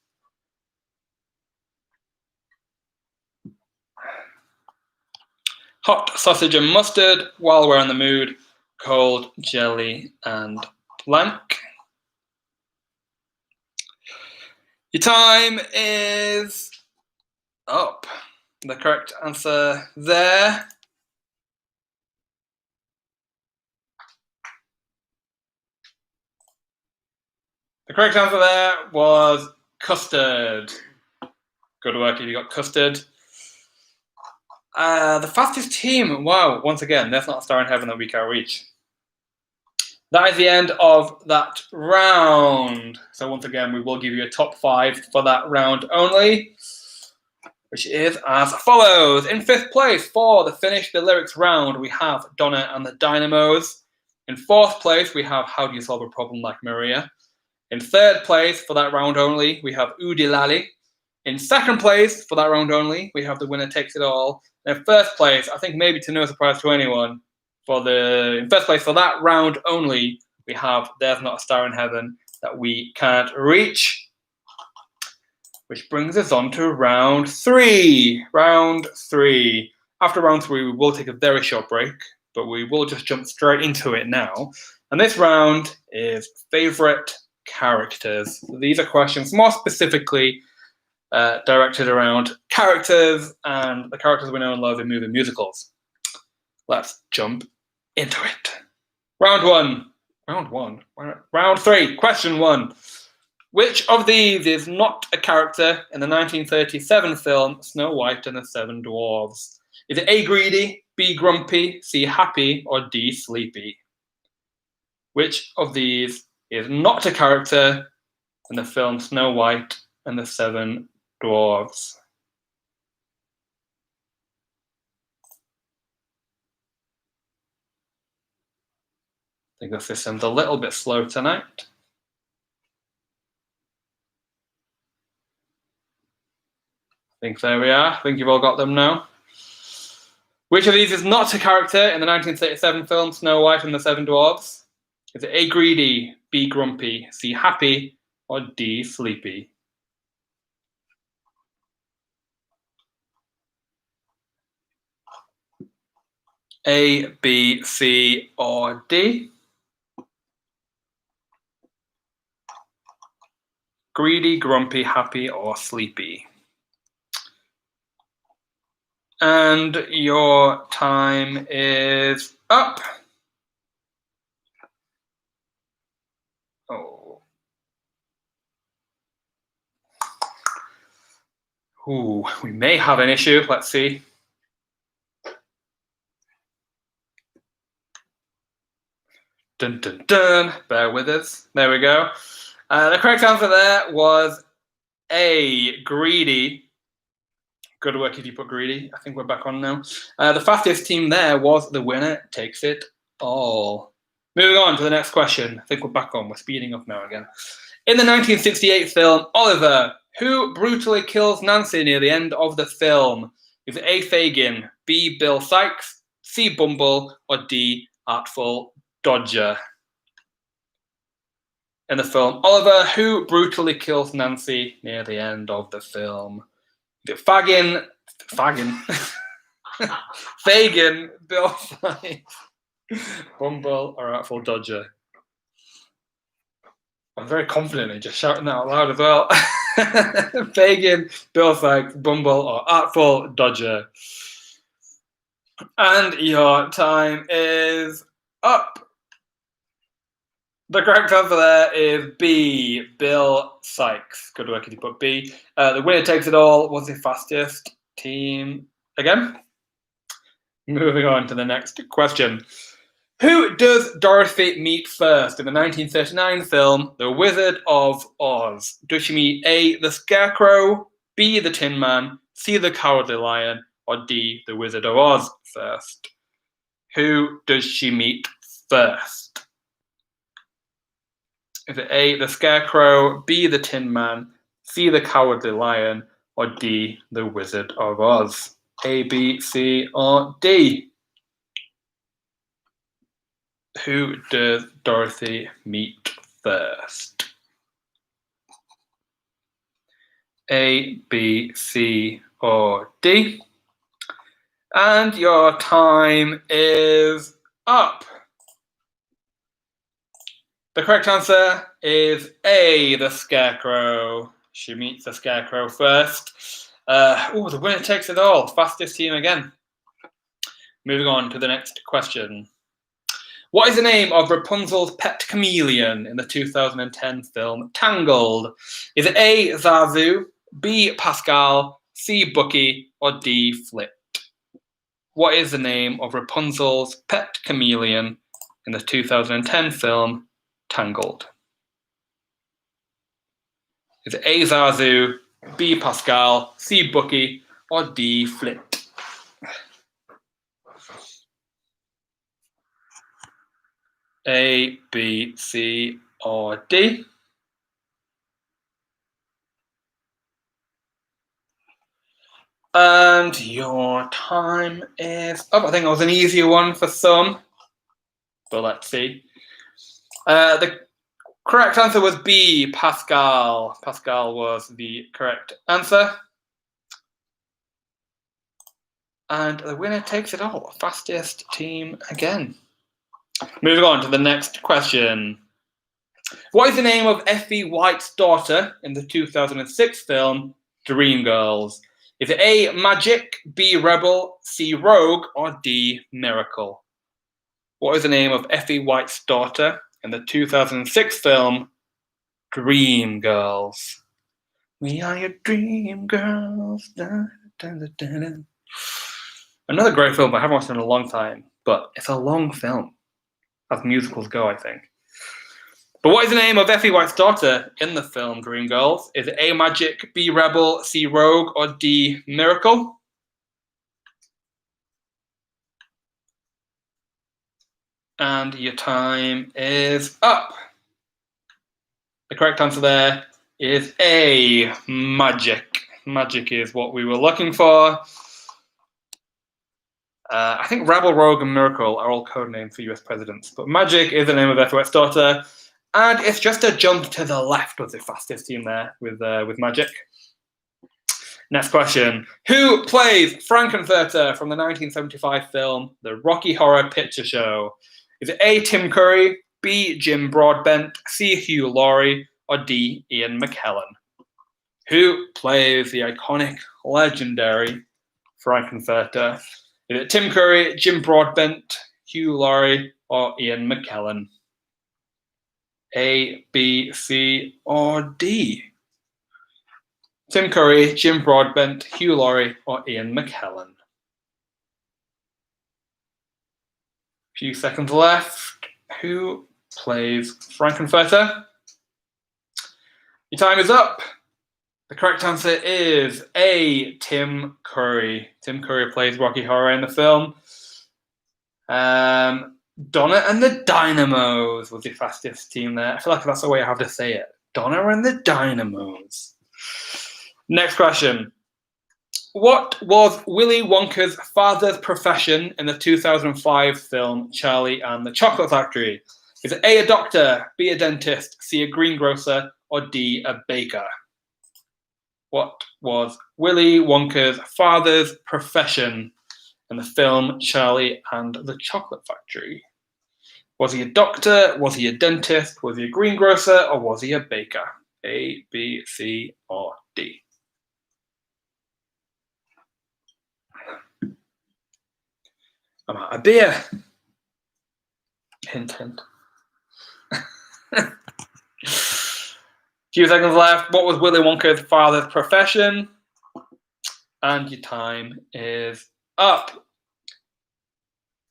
Hot sausage and mustard, while we're in the mood, cold jelly and blank. Your time is up. The correct answer there. The correct answer there was custard. Good work if you got custard. The fastest team, wow, once again, There's Not a Star in Heaven That We Can't Reach. That is the end of that round. So once again, we will give you a top 5 for that round only, which is as follows. In 5th place for the Finish the Lyrics round, we have Donna and the Dynamos. In 4th place, we have How Do You Solve a Problem Like Maria. In 3rd place for that round only, we have Oodie Lally. In 2nd place for that round only, we have The Winner Takes It All. And in 1st place, I think maybe to no surprise to anyone, in 1st place for that round only, we have There's Not a Star in Heaven That We Can't Reach. Which brings us on to round 3. Round 3. After round 3, we will take a very short break, but we will just jump straight into it now. And this round is favourite characters. So these are questions more specifically directed around characters and the characters we know and love in movie musicals. Let's jump into it. Round 3, question 1. Which of these is not a character in the 1937 film Snow White and the Seven Dwarfs? Is it A, greedy, B, grumpy, C, happy, or D, sleepy? Which of these is not a character in the film Snow White and the Seven Dwarfs? I think the system's a little bit slow tonight. I think there we are. I think you've all got them now. Which of these is not a character in the 1937 film Snow White and the Seven Dwarfs? Is it A, greedy, B, grumpy, C, happy, or D, sleepy? A, B, C, or D? Greedy, grumpy, happy, or sleepy? And your time is up. Oh. Ooh, we may have an issue. Let's see. Dun, dun, dun. Bear with us. There we go. The correct answer there was A, greedy. Good work if you put greedy. I think we're back on now. The fastest team there was The Winner Takes It All. Moving on to the next question. I think we're back on. We're speeding up now again. In the 1968 film Oliver, who brutally kills Nancy near the end of the film? Is it A, Fagin, B, Bill Sykes, C, Bumble, or D, Artful Dodger? In the film Oliver, who brutally kills Nancy near the end of the film? Is it Fagin, Bill Sykes, Bumble, or Artful Dodger? I'm very confident in just shouting that out loud as well. Fagin, Bill Sykes, Bumble, or Artful Dodger? And your time is up. The correct answer there is B, Bill Sykes. Good work if you put B. The winner takes it all was the fastest team again. Moving on to the next question. Who does Dorothy meet first in the 1939 film The Wizard of Oz? Does she meet A, the Scarecrow, B, the Tin Man, C, the Cowardly Lion, or D, the Wizard of Oz first? Who does she meet first? Is it A, the Scarecrow, B, the Tin Man, C, the Cowardly Lion, or D, the Wizard of Oz? A, B, C, or D? Who does Dorothy meet first? A, B, C, or D? And your time is up. The correct answer is A, the Scarecrow. She meets the Scarecrow first. The winner takes it all. Fastest team again. Moving on to the next question. What is the name of Rapunzel's pet chameleon in the 2010 film Tangled? Is it A, Zazu, B, Pascal, C, Bucky, or D, Flit? What is the name of Rapunzel's pet chameleon in the 2010 film Tangled? Is it A, Zazu, B, Pascal, C, Bucky, or D, Flit? A, B, C, or D? And your time is up. I think that was an easier one for some, but let's see. The correct answer was B, Pascal. Pascal was the correct answer. And the winner takes it all. Fastest team again. Moving on to the next question. What is the name of Effie White's daughter in the 2006 film Dreamgirls? Is it A, Magic, B, Rebel, C, Rogue, or D, Miracle? What is the name of Effie White's daughter in the 2006 film Dreamgirls? We are your dream girls. Da, da, da, da, da. Another great film I haven't watched in a long time, but it's a long film, as musicals go, I think. But what is the name of Effie White's daughter in the film Dreamgirls? Is it A, Magic, B, Rebel, C, Rogue, or D, Miracle? And your time is up. The correct answer there is A, Magic. Magic is what we were looking for. I think Rebel, Rogue, and Miracle are all code names for US presidents, but Magic is the name of Effie White's daughter. And it's just a jump to the left was the fastest team there with Magic. Next question. Who plays Frankenfurter from the 1975 film The Rocky Horror Picture Show? Is it A, Tim Curry, B, Jim Broadbent, C, Hugh Laurie, or D, Ian McKellen? Who plays the iconic, legendary Frankenfurter? Is it Tim Curry, Jim Broadbent, Hugh Laurie, or Ian McKellen? A, B, C, or D? Tim Curry, Jim Broadbent, Hugh Laurie, or Ian McKellen? Few seconds left. Who plays Frankenfurter? Your time is up. The correct answer is A, Tim Curry. Tim Curry plays Rocky Horror in the film. Donna and the Dynamos was the fastest team there. I feel like that's the way I have to say it. Donna and the Dynamos. Next question. What was Willy Wonka's father's profession in the 2005 film Charlie and the Chocolate Factory? Is it A, a doctor, B, a dentist, C, a greengrocer, or D, a baker? What was Willy Wonka's father's profession in the film Charlie and the Chocolate Factory? Was he a doctor? Was he a dentist? Was he a greengrocer? Or was he a baker? A, B, C, or D? I'm out of beer. Hint, hint. Few seconds left. What was Willy Wonka's father's profession? And your time is up.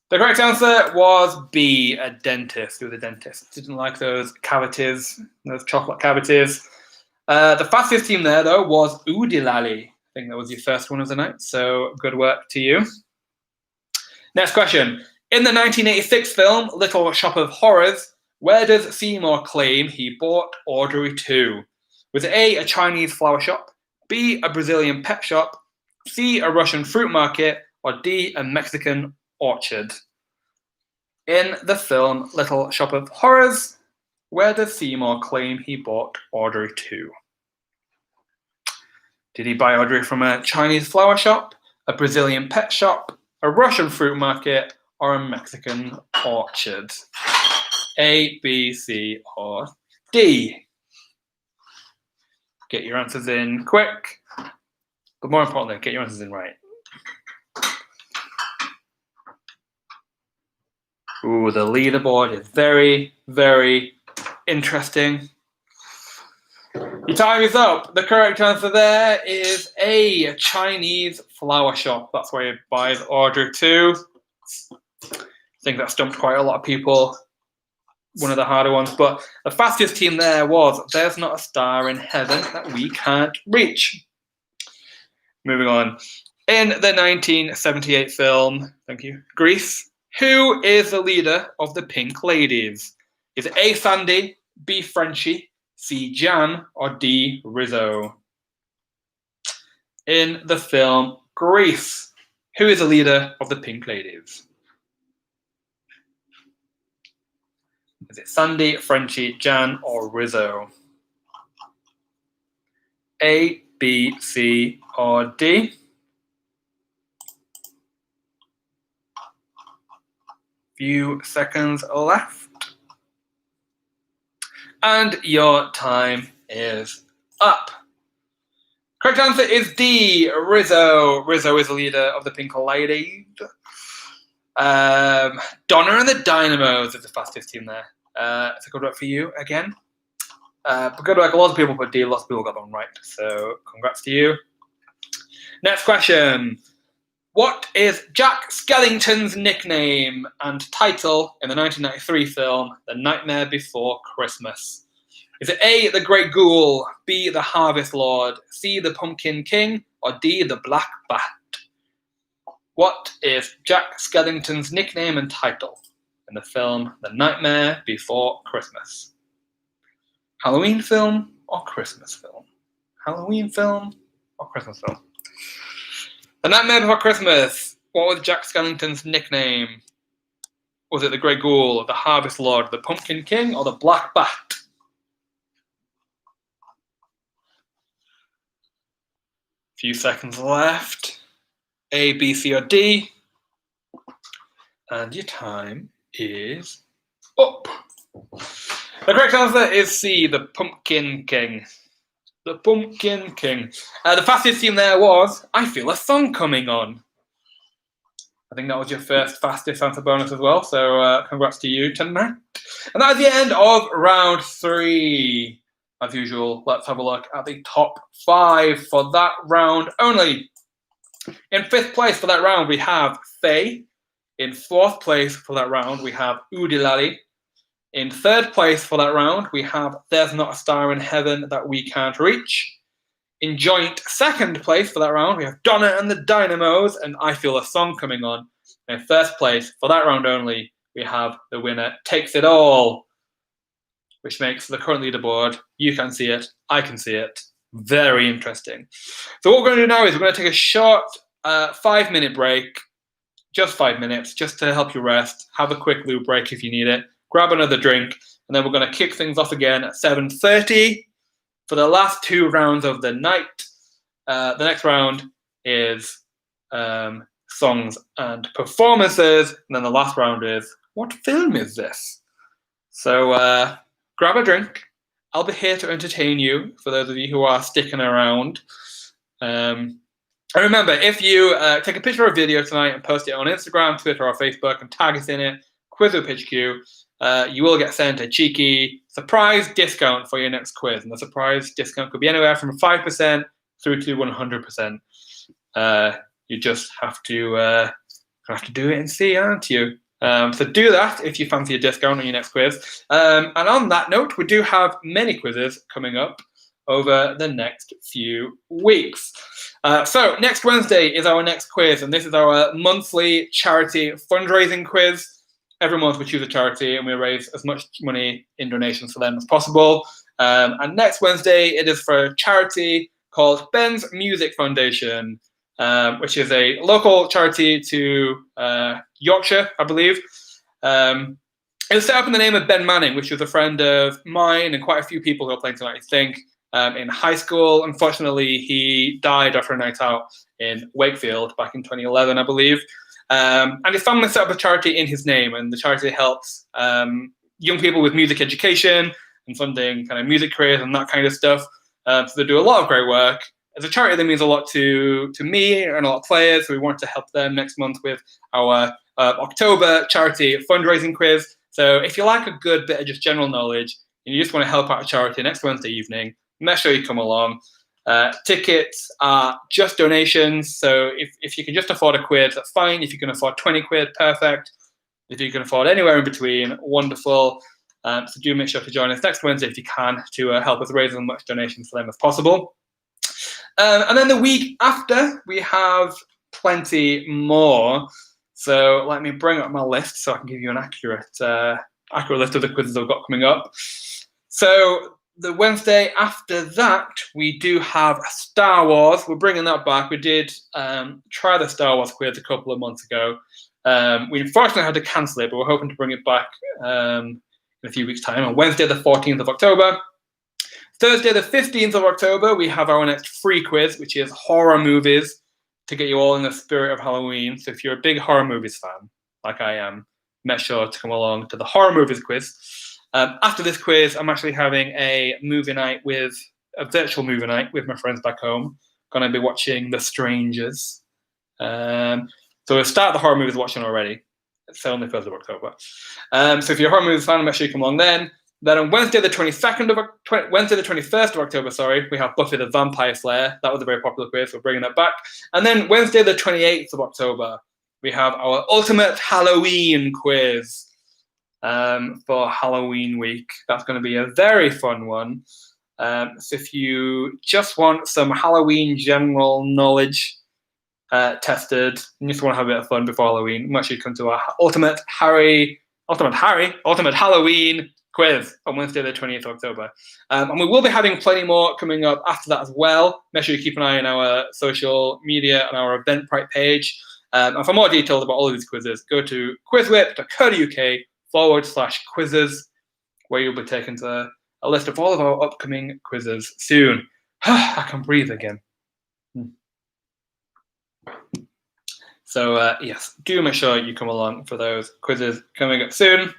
The correct answer was B, a dentist. He was a dentist. Didn't like those cavities, those chocolate cavities. The fastest team there, though, was Oodilali. I think that was your first one of the night, so good work to you. Next question. In the 1986 film, Little Shop of Horrors, where does Seymour claim he bought Audrey to? Was it A, a Chinese flower shop, B, a Brazilian pet shop, C, a Russian fruit market, or D, a Mexican orchard? In the film Little Shop of Horrors, where does Seymour claim he bought Audrey to? Did he buy Audrey from a Chinese flower shop, a Brazilian pet shop, a Russian fruit market, or a Mexican orchard? A, B, C, or D? Get your answers in quick, but more importantly, get your answers in right. Ooh, the leaderboard is very, very interesting. Your time is up. The correct answer there is A, Chinese flower shop. That's where he buys Audrey to. I think that stumped quite a lot of people. One of the harder ones. But the fastest team there was There's Not a Star in Heaven That We Can't Reach. Moving on. In the 1978 film, thank you, Grease, who is the leader of the Pink Ladies? Is it A, Sandy, B, Frenchie, C, Jan, or D, Rizzo? In the film Grease, who is the leader of the Pink Ladies? Is it Sandy, Frenchie, Jan, or Rizzo? A, B, C, or D? Few seconds left. And your time is up. Correct answer is D, Rizzo. Rizzo is the leader of the Pink Ladies. Donna and the Dynamos is the fastest team there. It's a good work for you again. But good work. A lot of people put D, lots of people got that one right. So congrats to you. Next question. What is Jack Skellington's nickname and title in the 1993 film The Nightmare Before Christmas? Is it A, the Great Ghoul, B, the Harvest Lord, C, the Pumpkin King, or D, the Black Bat? What is Jack Skellington's nickname and title in the film The Nightmare Before Christmas? Halloween film or Christmas film? Halloween film or Christmas film? The Nightmare Before Christmas. What was Jack Skellington's nickname? Was it the Grey Ghoul, the Harvest Lord, the Pumpkin King, or the Black Bat? Few seconds left. A, B, C, or D? And your time is up. The correct answer is C, the Pumpkin King. The Pumpkin King. The fastest team there was I Feel a Song Coming On. I think that was your first fastest answer bonus as well, so congrats to you tonight. And that is the end of round 3. As usual, let's have a look at the top 5 for that round only. In 5th place for that round, we have Faye. In 4th place for that round, we have Oodilali. In 3rd place for that round, we have There's Not a Star in Heaven That We Can't Reach. In joint 2nd place for that round, we have Donna and the Dynamos and I Feel a Song Coming On. And in 1st place for that round only, we have the winner Takes It All, which makes the current leaderboard, you can see it, I can see it, very interesting. So what we're going to do now is we're going to take a short 5-minute break, just 5 minutes, just to help you rest, have a quick loo break if you need it, grab another drink, and then we're going to kick things off again at 7:30 for the last 2 rounds of the night. The next round is songs and performances, and then the last round is what film is this? So grab a drink. I'll be here to entertain you for those of you who are sticking around. And remember, if you take a picture or a video tonight and post it on Instagram, Twitter, or Facebook and tag us in it, QuizWhip HQ, you will get sent a cheeky surprise discount for your next quiz. And the surprise discount could be anywhere from 5% through to 100%. You just have to do it and see, aren't you? So do that if you fancy a discount on your next quiz. And on that note, we do have many quizzes coming up over the next few weeks. So next Wednesday is our next quiz, and this is our monthly charity fundraising quiz. Every month we choose a charity and we raise as much money in donations for them as possible. And next Wednesday it is for a charity called Ben's Music Foundation, which is a local charity to Yorkshire, I believe. It was set up in the name of Ben Manning, which was a friend of mine and quite a few people who are playing tonight, I think, in high school. Unfortunately, he died after a night out in Wakefield back in 2011, I believe. And his family set up a charity in his name, and the charity helps young people with music education and funding kind of music careers and that kind of stuff. So they do a lot of great work. As a charity, that means a lot to me and a lot of players. So we want to help them next month with our October charity fundraising quiz. So if you like a good bit of just general knowledge and you just want to help out a charity next Wednesday evening, make sure you come along. Tickets are just donations. So if you can just afford a quid, that's fine. If you can afford 20 quid, perfect. If you can afford anywhere in between, wonderful. So do make sure to join us next Wednesday if you can to help us raise as much donations for them as possible. And then the week after, we have plenty more. So let me bring up my list so I can give you an accurate list of the quizzes I've got coming up. So the Wednesday after that, we do have Star Wars. We're bringing that back. We did try the Star Wars quiz a couple of months ago. We unfortunately had to cancel it, but we're hoping to bring it back in a few weeks' time on Wednesday, the 14th of October. Thursday, the 15th of October, we have our next free quiz, which is horror movies, to get you all in the spirit of Halloween. So if you're a big horror movies fan, like I am, make sure to come along to the horror movies quiz. After this quiz, I'm actually having a virtual movie night with my friends back home. Going to be watching The Strangers. So we'll start the horror movies watching already. It's on the 1st of October. So if you're a horror movies fan, make sure you come along then. Then on Wednesday, the 21st of October, we have Buffy the Vampire Slayer. That was a very popular quiz, so we're bringing that back. And then Wednesday, the 28th of October, we have our ultimate Halloween quiz for Halloween week. That's going to be a very fun one. So if you just want some Halloween general knowledge tested, and you just want to have a bit of fun before Halloween, make sure you come to our ultimate Halloween quiz on Wednesday, the 20th of October. And we will be having plenty more coming up after that as well. Make sure you keep an eye on our social media and our Eventbrite page. And for more details about all of these quizzes, go to quizwhip.co.uk/quizzes, where you'll be taken to a list of all of our upcoming quizzes soon. I can breathe again. So yes, do make sure you come along for those quizzes coming up soon.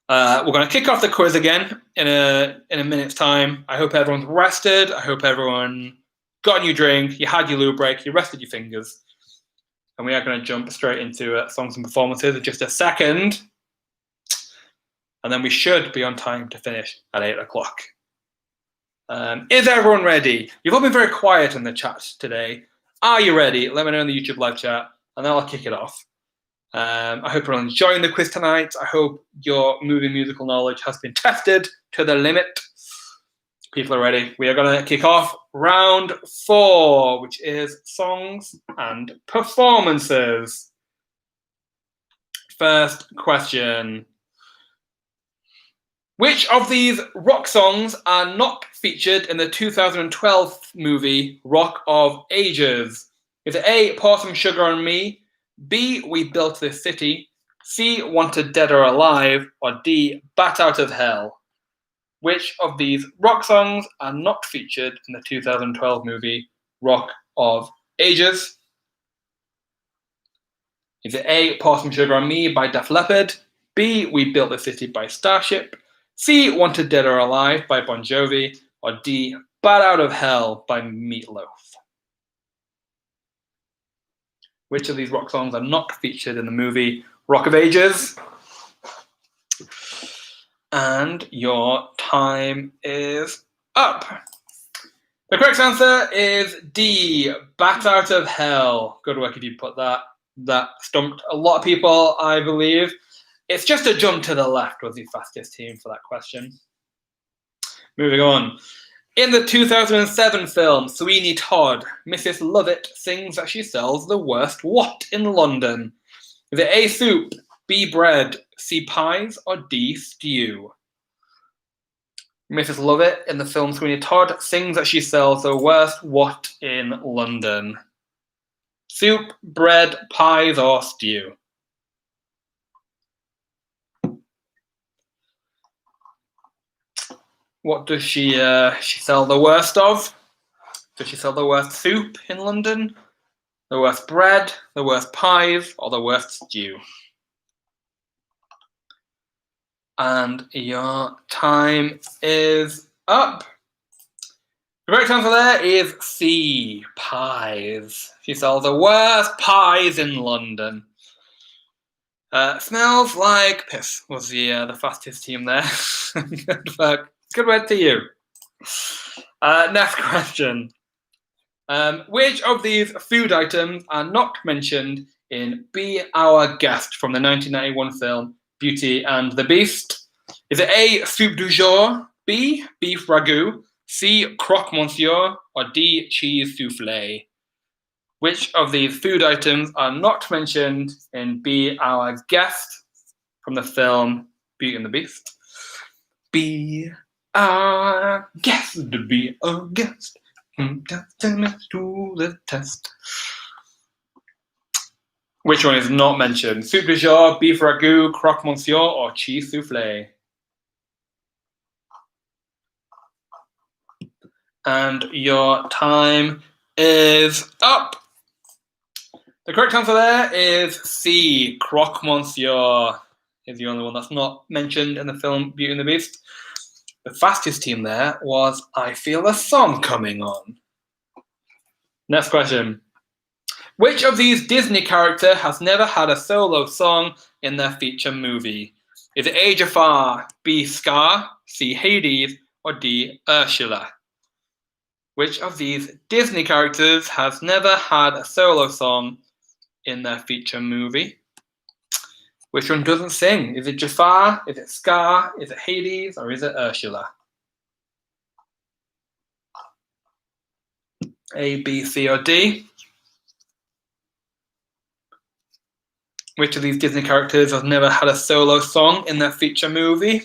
We're going to kick off the quiz again in a minute's time. I hope everyone's rested. I hope everyone got a new drink, you had your loo break, you rested your fingers. And we are going to jump straight into songs and performances in just a second. And then we should be on time to finish at 8 o'clock. Is everyone ready? You've all been very quiet in the chat today. Are you ready? Let me know in the YouTube live chat, and then I'll kick it off. I hope you're enjoying the quiz tonight. I hope your musical knowledge has been tested to the limit. People are ready. We are going to kick off round 4, which is songs and performances. First question. Which of these rock songs are not featured in the 2012 movie Rock of Ages? Is it A, Pour Some Sugar on Me, B, We Built This City, C, Wanted Dead or Alive, or D, Bat Out of Hell? Which of these rock songs are not featured in the 2012 movie Rock of Ages? Is it A, Pour Some Sugar on Me by Def Leppard, B, We Built This City by Starship, C, Wanted Dead or Alive by Bon Jovi, or D, Bat Out of Hell by Meatloaf? Which of these rock songs are not featured in the movie Rock of Ages? And your time is up. The correct answer is D, Bat Out of Hell. Good work if you put that. That stumped a lot of people, I believe. It's just a jump to the left was the fastest team for that question. Moving on. In the 2007 film Sweeney Todd, Mrs. Lovett sings that she sells the worst what in London? Is it A, soup, B, bread, C, pies, or D, stew? Mrs. Lovett in the film Sweeney Todd sings that she sells the worst what in London? Soup, bread, pies, or stew? What does she sell the worst of? Does she sell the worst soup in London? The worst bread, the worst pies, or the worst stew? And your time is up. The correct answer there is C, pies. She sells the worst pies in London. Smells like piss was the fastest team there. Good work. Good work to you. Next question. Which of these food items are not mentioned in Be Our Guest from the 1991 film Beauty and the Beast? Is it A, soup du jour, B, beef ragout, C, croque monsieur, or D, cheese souffle? Which of these food items are not mentioned in Be Our Guest from the film Beauty and the Beast? Be our guest, be our guest. To the test. Which one is not mentioned? Soup du jour, beef ragout, croque monsieur, or cheese souffle? And your time is up. The correct answer there is C, croque monsieur. Is the only one that's not mentioned in the film Beauty and the Beast. The fastest team there was I Feel a Song Coming On. Next question. Which of these Disney characters has never had a solo song in their feature movie? Is it A, Jafar, B, Scar, C, Hades, or D, Ursula? Which of these Disney characters has never had a solo song in their feature movie? Which one doesn't sing? Is it Jafar? Is it Scar? Is it Hades? Or is it Ursula? A, B, C, or D? Which of these Disney characters has never had a solo song in their feature movie?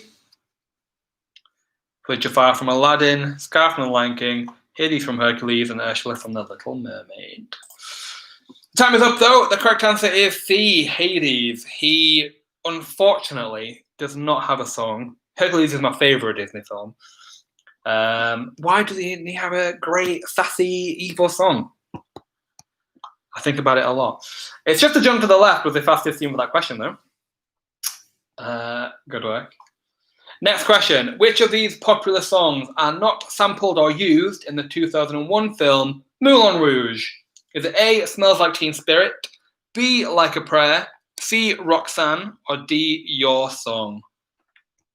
For Jafar from Aladdin, Scar from The Lion King, Hades from Hercules, and Ursula from The Little Mermaid. Time is up though. The correct answer is C, Hades. He, unfortunately, does not have a song. Hercules is my favourite Disney film. Why does he have a great, sassy, evil song? I think about it a lot. It's just a jump to the left was the fastest team for that question though. Good work. Next question. Which of these popular songs are not sampled or used in the 2001 film Moulin Rouge? Is it A, Smells Like Teen Spirit, B, Like a Prayer, C, Roxanne, or D, Your Song?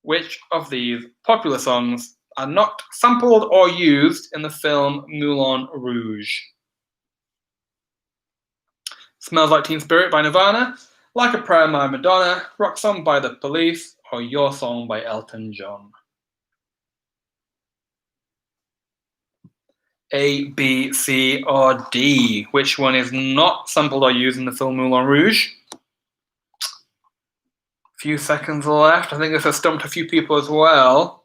Which of these popular songs are not sampled or used in the film Moulin Rouge? Smells Like Teen Spirit by Nirvana, Like a Prayer by Madonna, Roxanne by The Police, or Your Song by Elton John? A, B, C, or D? Which one is not sampled or used in the film Moulin Rouge? A few seconds left. I think this has stumped a few people as well.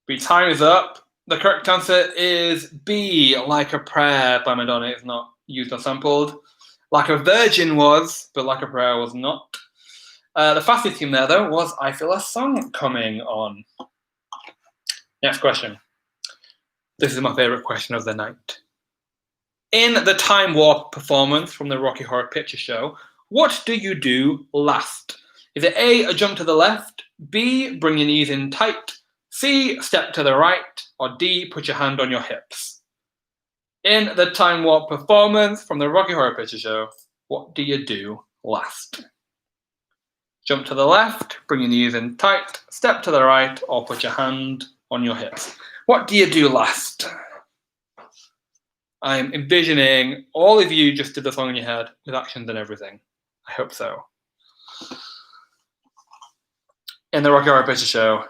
The time is up. The correct answer is B, Like a Prayer by Madonna is not used or sampled. Like a Virgin was, but Like a Prayer was not. The fastest team there, though, was I Feel a Song Coming On. Next question. This is my favourite question of the night. In the Time Warp performance from the Rocky Horror Picture Show, what do you do last? Is it A, jump to the left, B, bring your knees in tight, C, step to the right, or D, put your hand on your hips? In the Time Warp performance from the Rocky Horror Picture Show, what do you do last? Jump to the left, bring your knees in tight, step to the right, or put your hand on your hips. What do you do last? I'm envisioning all of you just did the song in your head with actions and everything. I hope so. In the Rocky Horror Picture Show,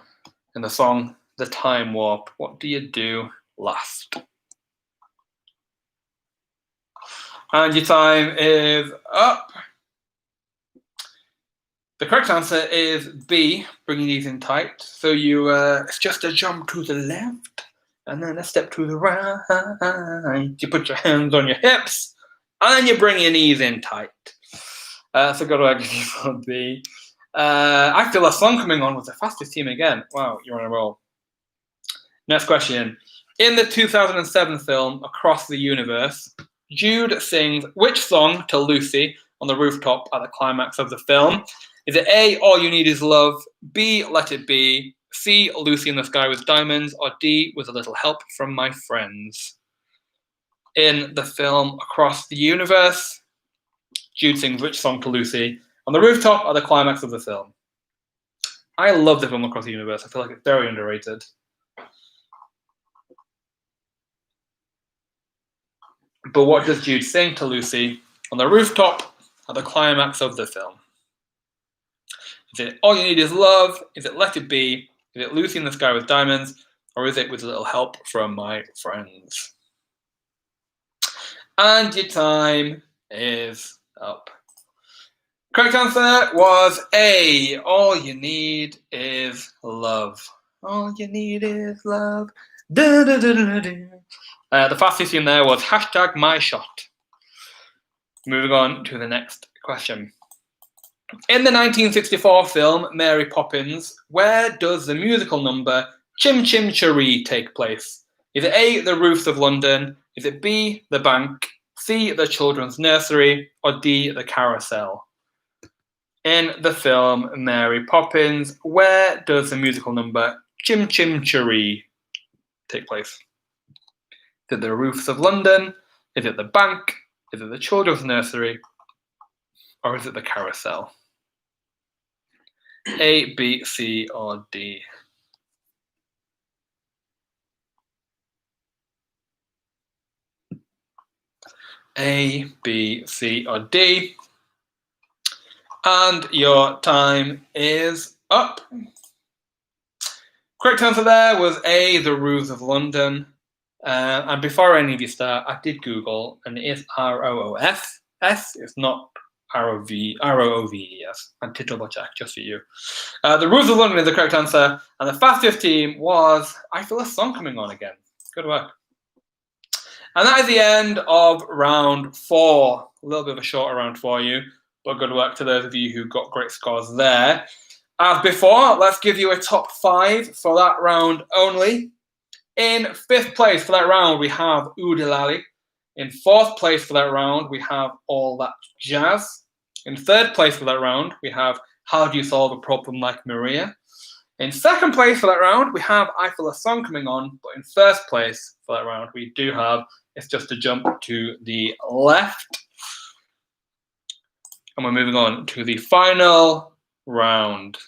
in the song The Time Warp, what do you do last? And your time is up. The correct answer is B, bring your knees in tight. So it's just a jump to the left and then a step to the right. You put your hands on your hips and you bring your knees in tight. So good work for B. I feel a song coming on with the fastest team again. Wow, you're on a roll. Next question. In the 2007 film Across the Universe, Jude sings which song to Lucy on the rooftop at the climax of the film? Is it A, All You Need Is Love, B, Let It Be, C, Lucy in the Sky with Diamonds, or D, With a Little Help from My Friends? In the film Across the Universe, Jude sings which song to Lucy on the rooftop at the climax of the film? I love the film Across the Universe. I feel like it's very underrated. But what does Jude sing to Lucy on the rooftop at the climax of the film? Is it All You Need Is Love? Is it Let It Be? Is it Lucy in the Sky with Diamonds? Or is it With a Little Help from My Friends? And your time is up. Correct answer was A. All you need is love. All you need is love. Da, da, da, da, da. The fastest in there was #myshot. Moving on to the next question. In the 1964 film Mary Poppins, where does the musical number Chim Chim Cheree take place? Is it A, the roofs of London? Is it B, the bank? C, the children's nursery? Or D, the carousel? In the film Mary Poppins, where does the musical number Chim Chim Cheree take place? Is it the roofs of London? Is it the bank? Is it the children's nursery? Or is it the carousel? A, B, C, or D? A, B, C, or D? And your time is up. Correct answer there was A, the roofs of London. And before any of you start, I did Google, and it is ROOF. It's not ROOVES. I did double check just for you. The roofs of London is the correct answer, and the fastest team was I Feel a Song Coming On again. Good work. And that is the end of round 4. A little bit of a shorter round for you, but good work to those of you who got great scores there. As before, let's give you a top 5 for that round only. In 5th place for that round, we have Oodalali. In 4th place for that round, we have All That Jazz. In 3rd place for that round, we have How Do You Solve a Problem Like Maria? In 2nd place for that round, we have I Feel a Song Coming On. But in 1st place for that round, we do have It's Just a Jump to the Left. And we're moving on to the final round.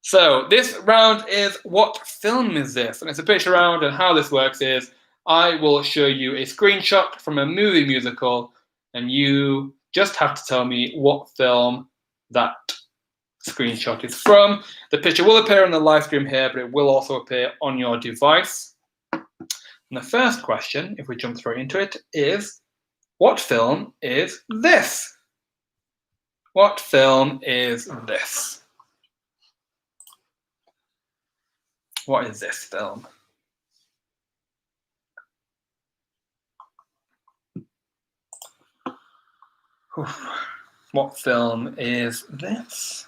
So this round is What Film Is This? And it's a picture round, and how this works is I will show you a screenshot from a movie musical, and you just have to tell me what film that screenshot is from. The picture will appear on the live stream here, but it will also appear on your device. And the first question, if we jump straight into it, is what film is this? What film is this? What is this film? What film is this?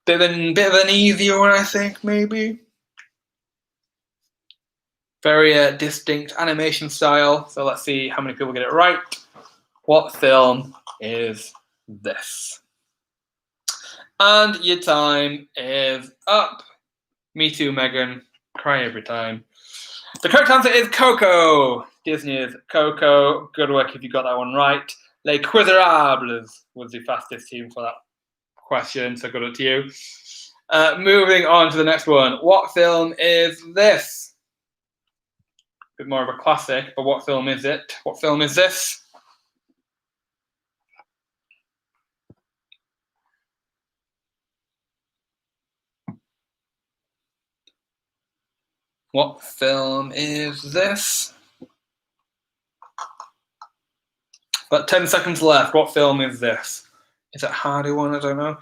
Bit of an easier one, I think, maybe. Very distinct animation style. So let's see how many people get it right. What film is this? And your time is up. Me too, Megan. Cry every time. The correct answer is Coco. Disney's Coco. Good work if you got that one right. Les Miserables was the fastest team for that question, so good luck to you. Moving on to the next one. What film is this? A bit more of a classic, but what film is it? What film is this? What film is this? Got 10 seconds left. What film is this? Is it a harder one? I don't know.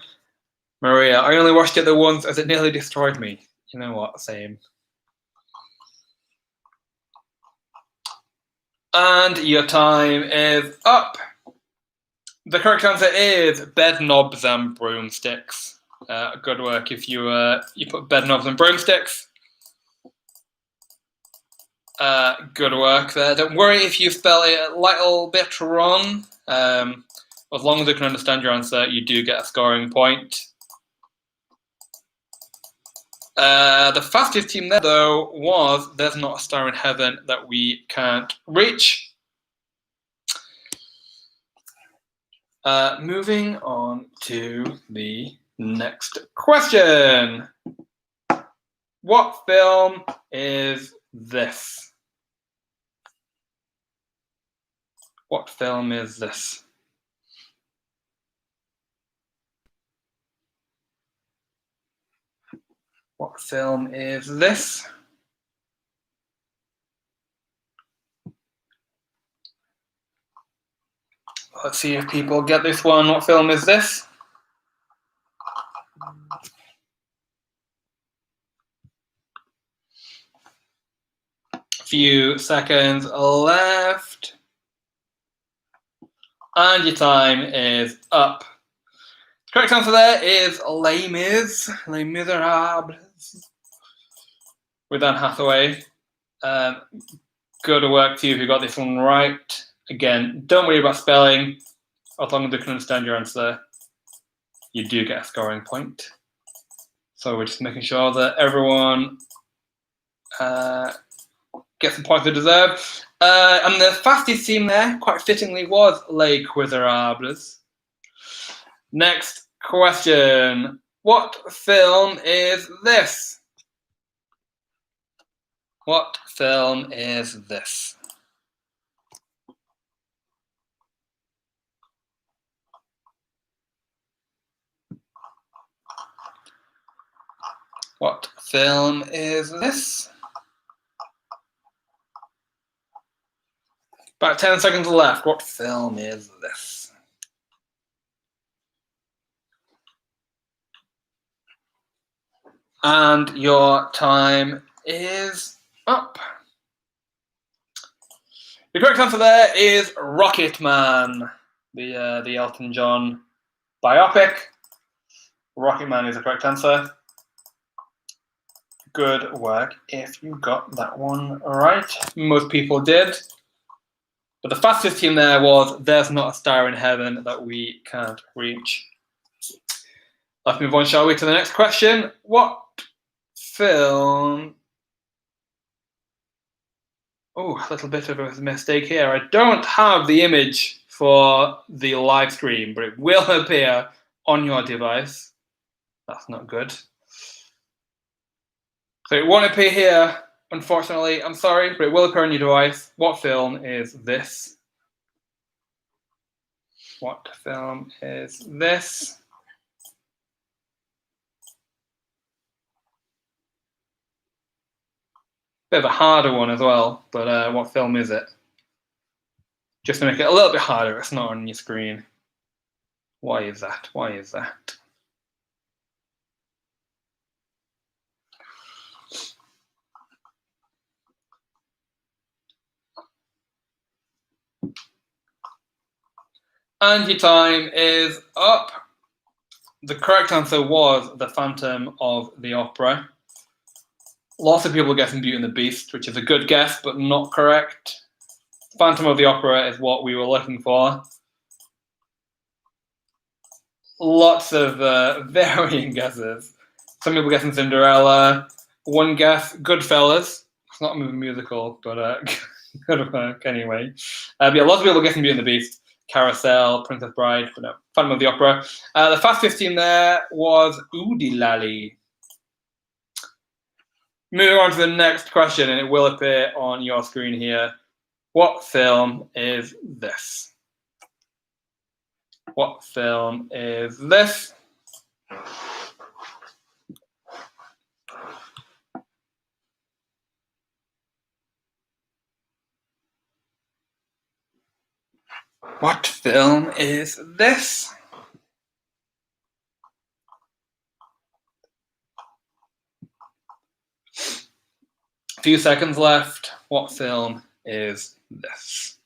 Maria, I only watched it the once as it nearly destroyed me. You know what? Same. And your time is up. The correct answer is Bed Knobs and Broomsticks. Good work if you put Bed Knobs and Broomsticks. Good work there. Don't worry if you spell it a little bit wrong. As long as you can understand your answer, you do get a scoring point. The fastest team there, though, was There's Not a Star in Heaven That We Can't Reach. Moving on to the next question. What film is this? What film is this? What film is this? Let's see if people get this one. What film is this? A few seconds left. And your time is up. The correct answer there is Les Miserables with Anne Hathaway. Good work to you who got this one right. Again, don't worry about spelling. As long as you can understand your answer, you do get a scoring point. So we're just making sure that everyone gets the points they deserve. And the fastest team there, quite fittingly, was Les Miserables. Next question. What film is this? What film is this? What film is this? About 10 seconds left. What film is this? And your time is up. The correct answer there is Rocket Man, the Elton John biopic. Rocket Man is the correct answer. Good work if you got that one right. Most people did. But the fastest team there was There's Not a Star in Heaven That We Can't Reach. Let's move on, shall we, to the next question. What film... Oh, a little bit of a mistake here. I don't have the image for the live stream, but it will appear on your device. That's not good. So it won't appear here, unfortunately. I'm sorry, but it will appear on your device. What film is this? What film is this? Bit of a harder one as well, but what film is it? Just to make it a little bit harder, it's not on your screen. Why is that? Why is that? And your time is up. The correct answer was The Phantom of the Opera. Lots of people guessing Beauty and the Beast, which is a good guess, but not correct. Phantom of the Opera is what we were looking for. Lots of varying guesses. Some people guessing Cinderella. One guess, Goodfellas. It's not a musical, but good work anyway. But yeah, lots of people guessing Beauty and the Beast. Carousel, Princess Bride, but no, Phantom of the Opera. The Fast 15 there was Oodie Lally. Moving on to the next question, and it will appear on your screen here. What film is this? What film is this? What film is this? A few seconds left. What film is this?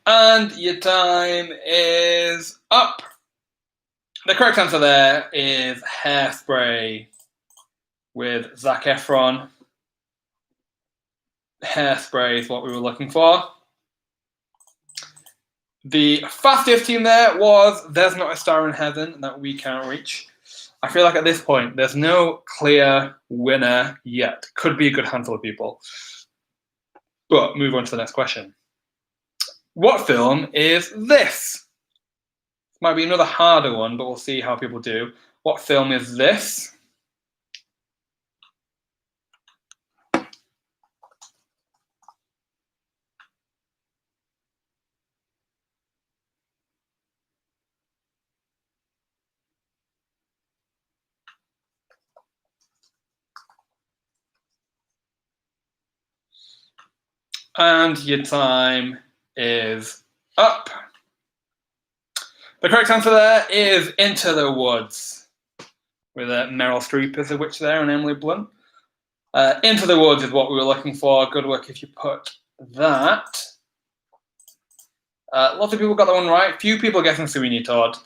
And your time is up. The correct answer there is Hairspray with Zac Efron. Hairspray is what we were looking for. The Fast 15 there was There's Not a Star in Heaven That We Can't Reach. I feel like at this point, there's no clear winner yet. Could be a good handful of people. But move on to the next question. What film is this? Might be another harder one, but we'll see how people do. What film is this? And your time is up. The correct answer there is Into the Woods, with Meryl Streep as a witch there and Emily Blunt. Into the Woods is what we were looking for. Good work if you put that. Lots of people got that one right. Few people guessing Sweeney Todd,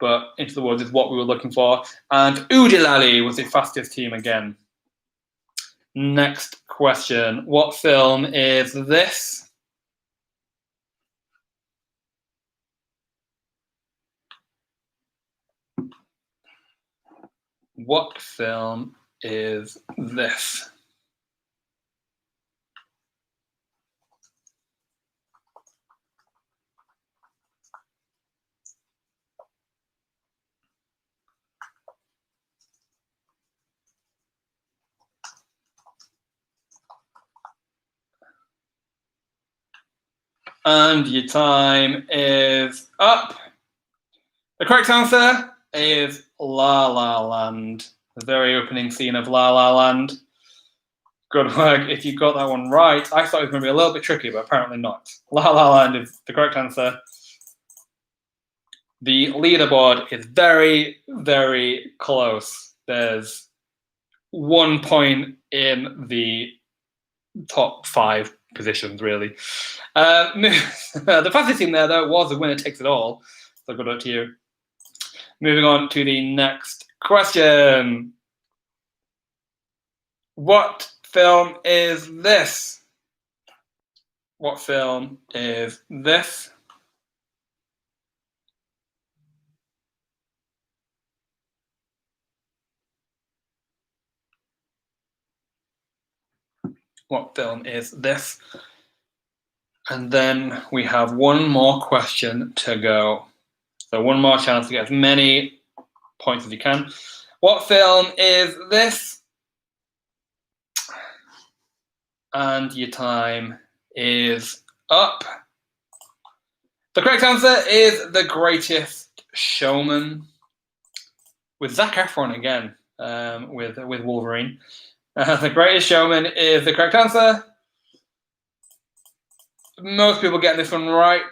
but Into the Woods is what we were looking for. And Oodie Lally was the fastest team again. Next question. What film is this? What film is this? And your time is up. The correct answer is La La Land. The very opening scene of La La Land. Good work if you got that one right. I thought it was going to be a little bit tricky, but apparently not. La La Land is the correct answer. The leaderboard is very, very close. There's 1 point in the top 5 positions, really. The fastest team there, though, was the winner takes it all. So good luck to you. Moving on to the next question. What film is this? What film is this? What film is this? And then we have one more question to go. So one more chance to get as many points as you can. What film is this? And your time is up. The correct answer is The Greatest Showman, with Zac Efron again, with Wolverine. The Greatest Showman is the correct answer. Most people get this one right,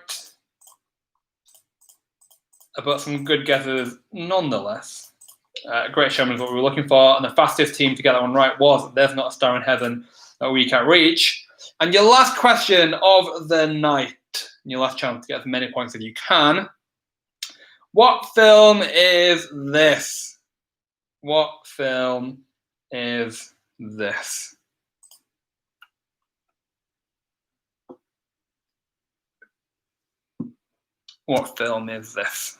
but some good guesses nonetheless. Greatest Showman is what we were looking for, and the fastest team to get that one right was There's Not a Star in Heaven That We Can't Reach. And your last question of the night, your last chance to get as many points as you can. What film is this? What film is this? What film is this?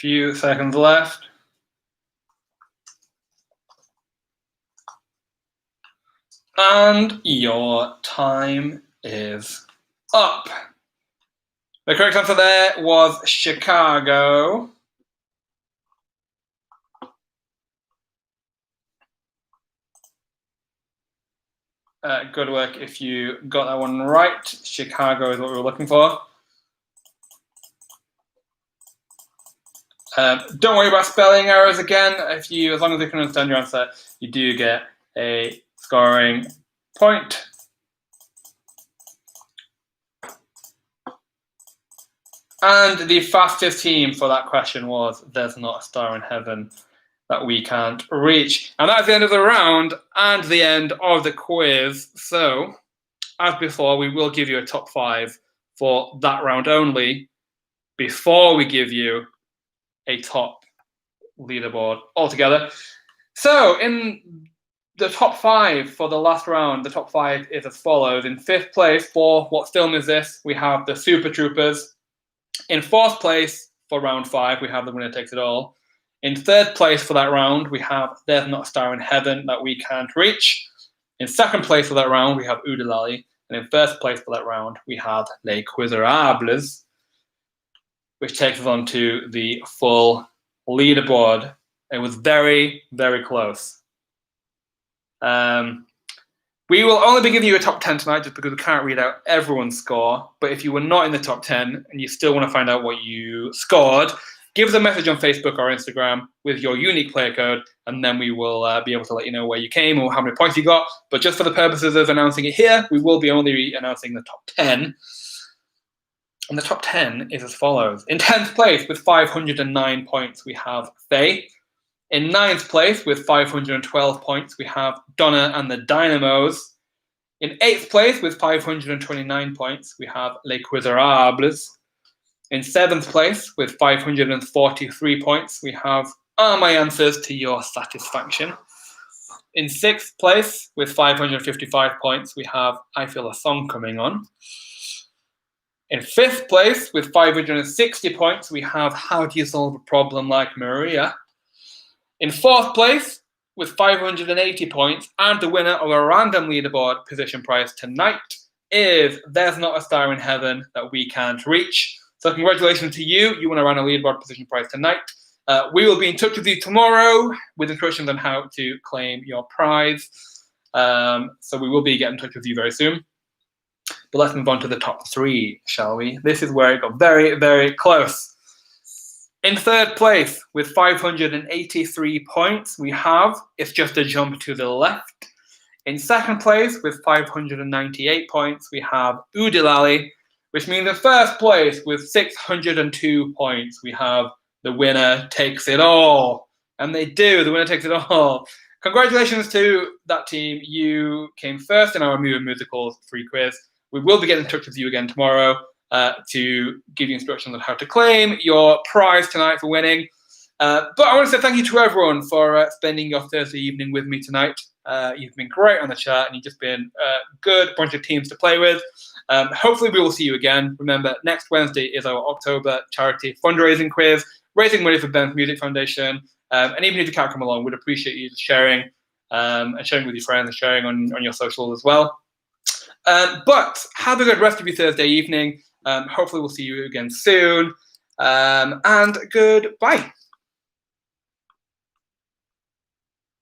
Few seconds left. And your time is up. The correct answer there was Chicago. Good work if you got that one right. Chicago is what we were looking for. Don't worry about spelling errors again. As long as you can understand your answer, you do get a scoring point. And the fastest team for that question was There's Not a Star in Heaven That We Can't Reach. And that's the end of the round and the end of the quiz. So, as before, we will give you a top 5 for that round only before we give you a top leaderboard altogether. So, in the top 5 for the last round, the top 5 is as follows. In 5th place for What Film Is This? We have the Super Troopers. In 4th place for round 5, we have The Winner Takes It All. In 3rd place for that round, we have There's Not a Star in Heaven That We Can't Reach. In 2nd place for that round, we have Oodalali. And in 1st place for that round, we have Les QuizWhip, which takes us on to the full leaderboard. It was very, very close. We will only be giving you a top 10 tonight just because we can't read out everyone's score. But if you were not in the top 10 and you still want to find out what you scored, give us a message on Facebook or Instagram with your unique player code, and then we will be able to let you know where you came or how many points you got. But just for the purposes of announcing it here, we will be only announcing the top 10. And the top 10 is as follows. In 10th place with 509 points, we have Faye. In 9th place with 512 points, we have Donna and the Dynamos. In 8th place with 529 points, we have Les QuizWhip. In 7th place with 543 points, we have Are My Answers to Your Satisfaction. In 6th place with 555 points, we have I Feel a Song Coming On. In 5th place with 560 points, we have How Do You Solve a Problem Like Maria? In 4th place with 580 points, and the winner of a random leaderboard position prize tonight is There's Not a Star in Heaven That We Can't Reach. So congratulations to you. You won a random leaderboard position prize tonight. We will be in touch with you tomorrow with instructions on how to claim your prize. So we will be getting in touch with you very soon. But let's move on to the top 3, shall we? This is where it got very, very close. In 3rd place with 583 points, we have It's Just a Jump to the Left. In 2nd place with 598 points, we have Oodalali, which means in 1st place with 602 points, we have The Winner Takes It All. And they do, The Winner Takes It All. Congratulations to that team. You came first in our Movie Musicals free quiz. We will be getting in touch with you again tomorrow to give you instructions on how to claim your prize tonight for winning. But I want to say thank you to everyone for spending your Thursday evening with me tonight. You've been great on the chat, and you've just been a good bunch of teams to play with. Hopefully we will see you again. Remember, next Wednesday is our October charity fundraising quiz, raising money for Ben's Music Foundation. And even if you can't come along, we'd appreciate you sharing and sharing with your friends and sharing on your socials as well. But have a good rest of your Thursday evening. Hopefully we'll see you again soon. And goodbye.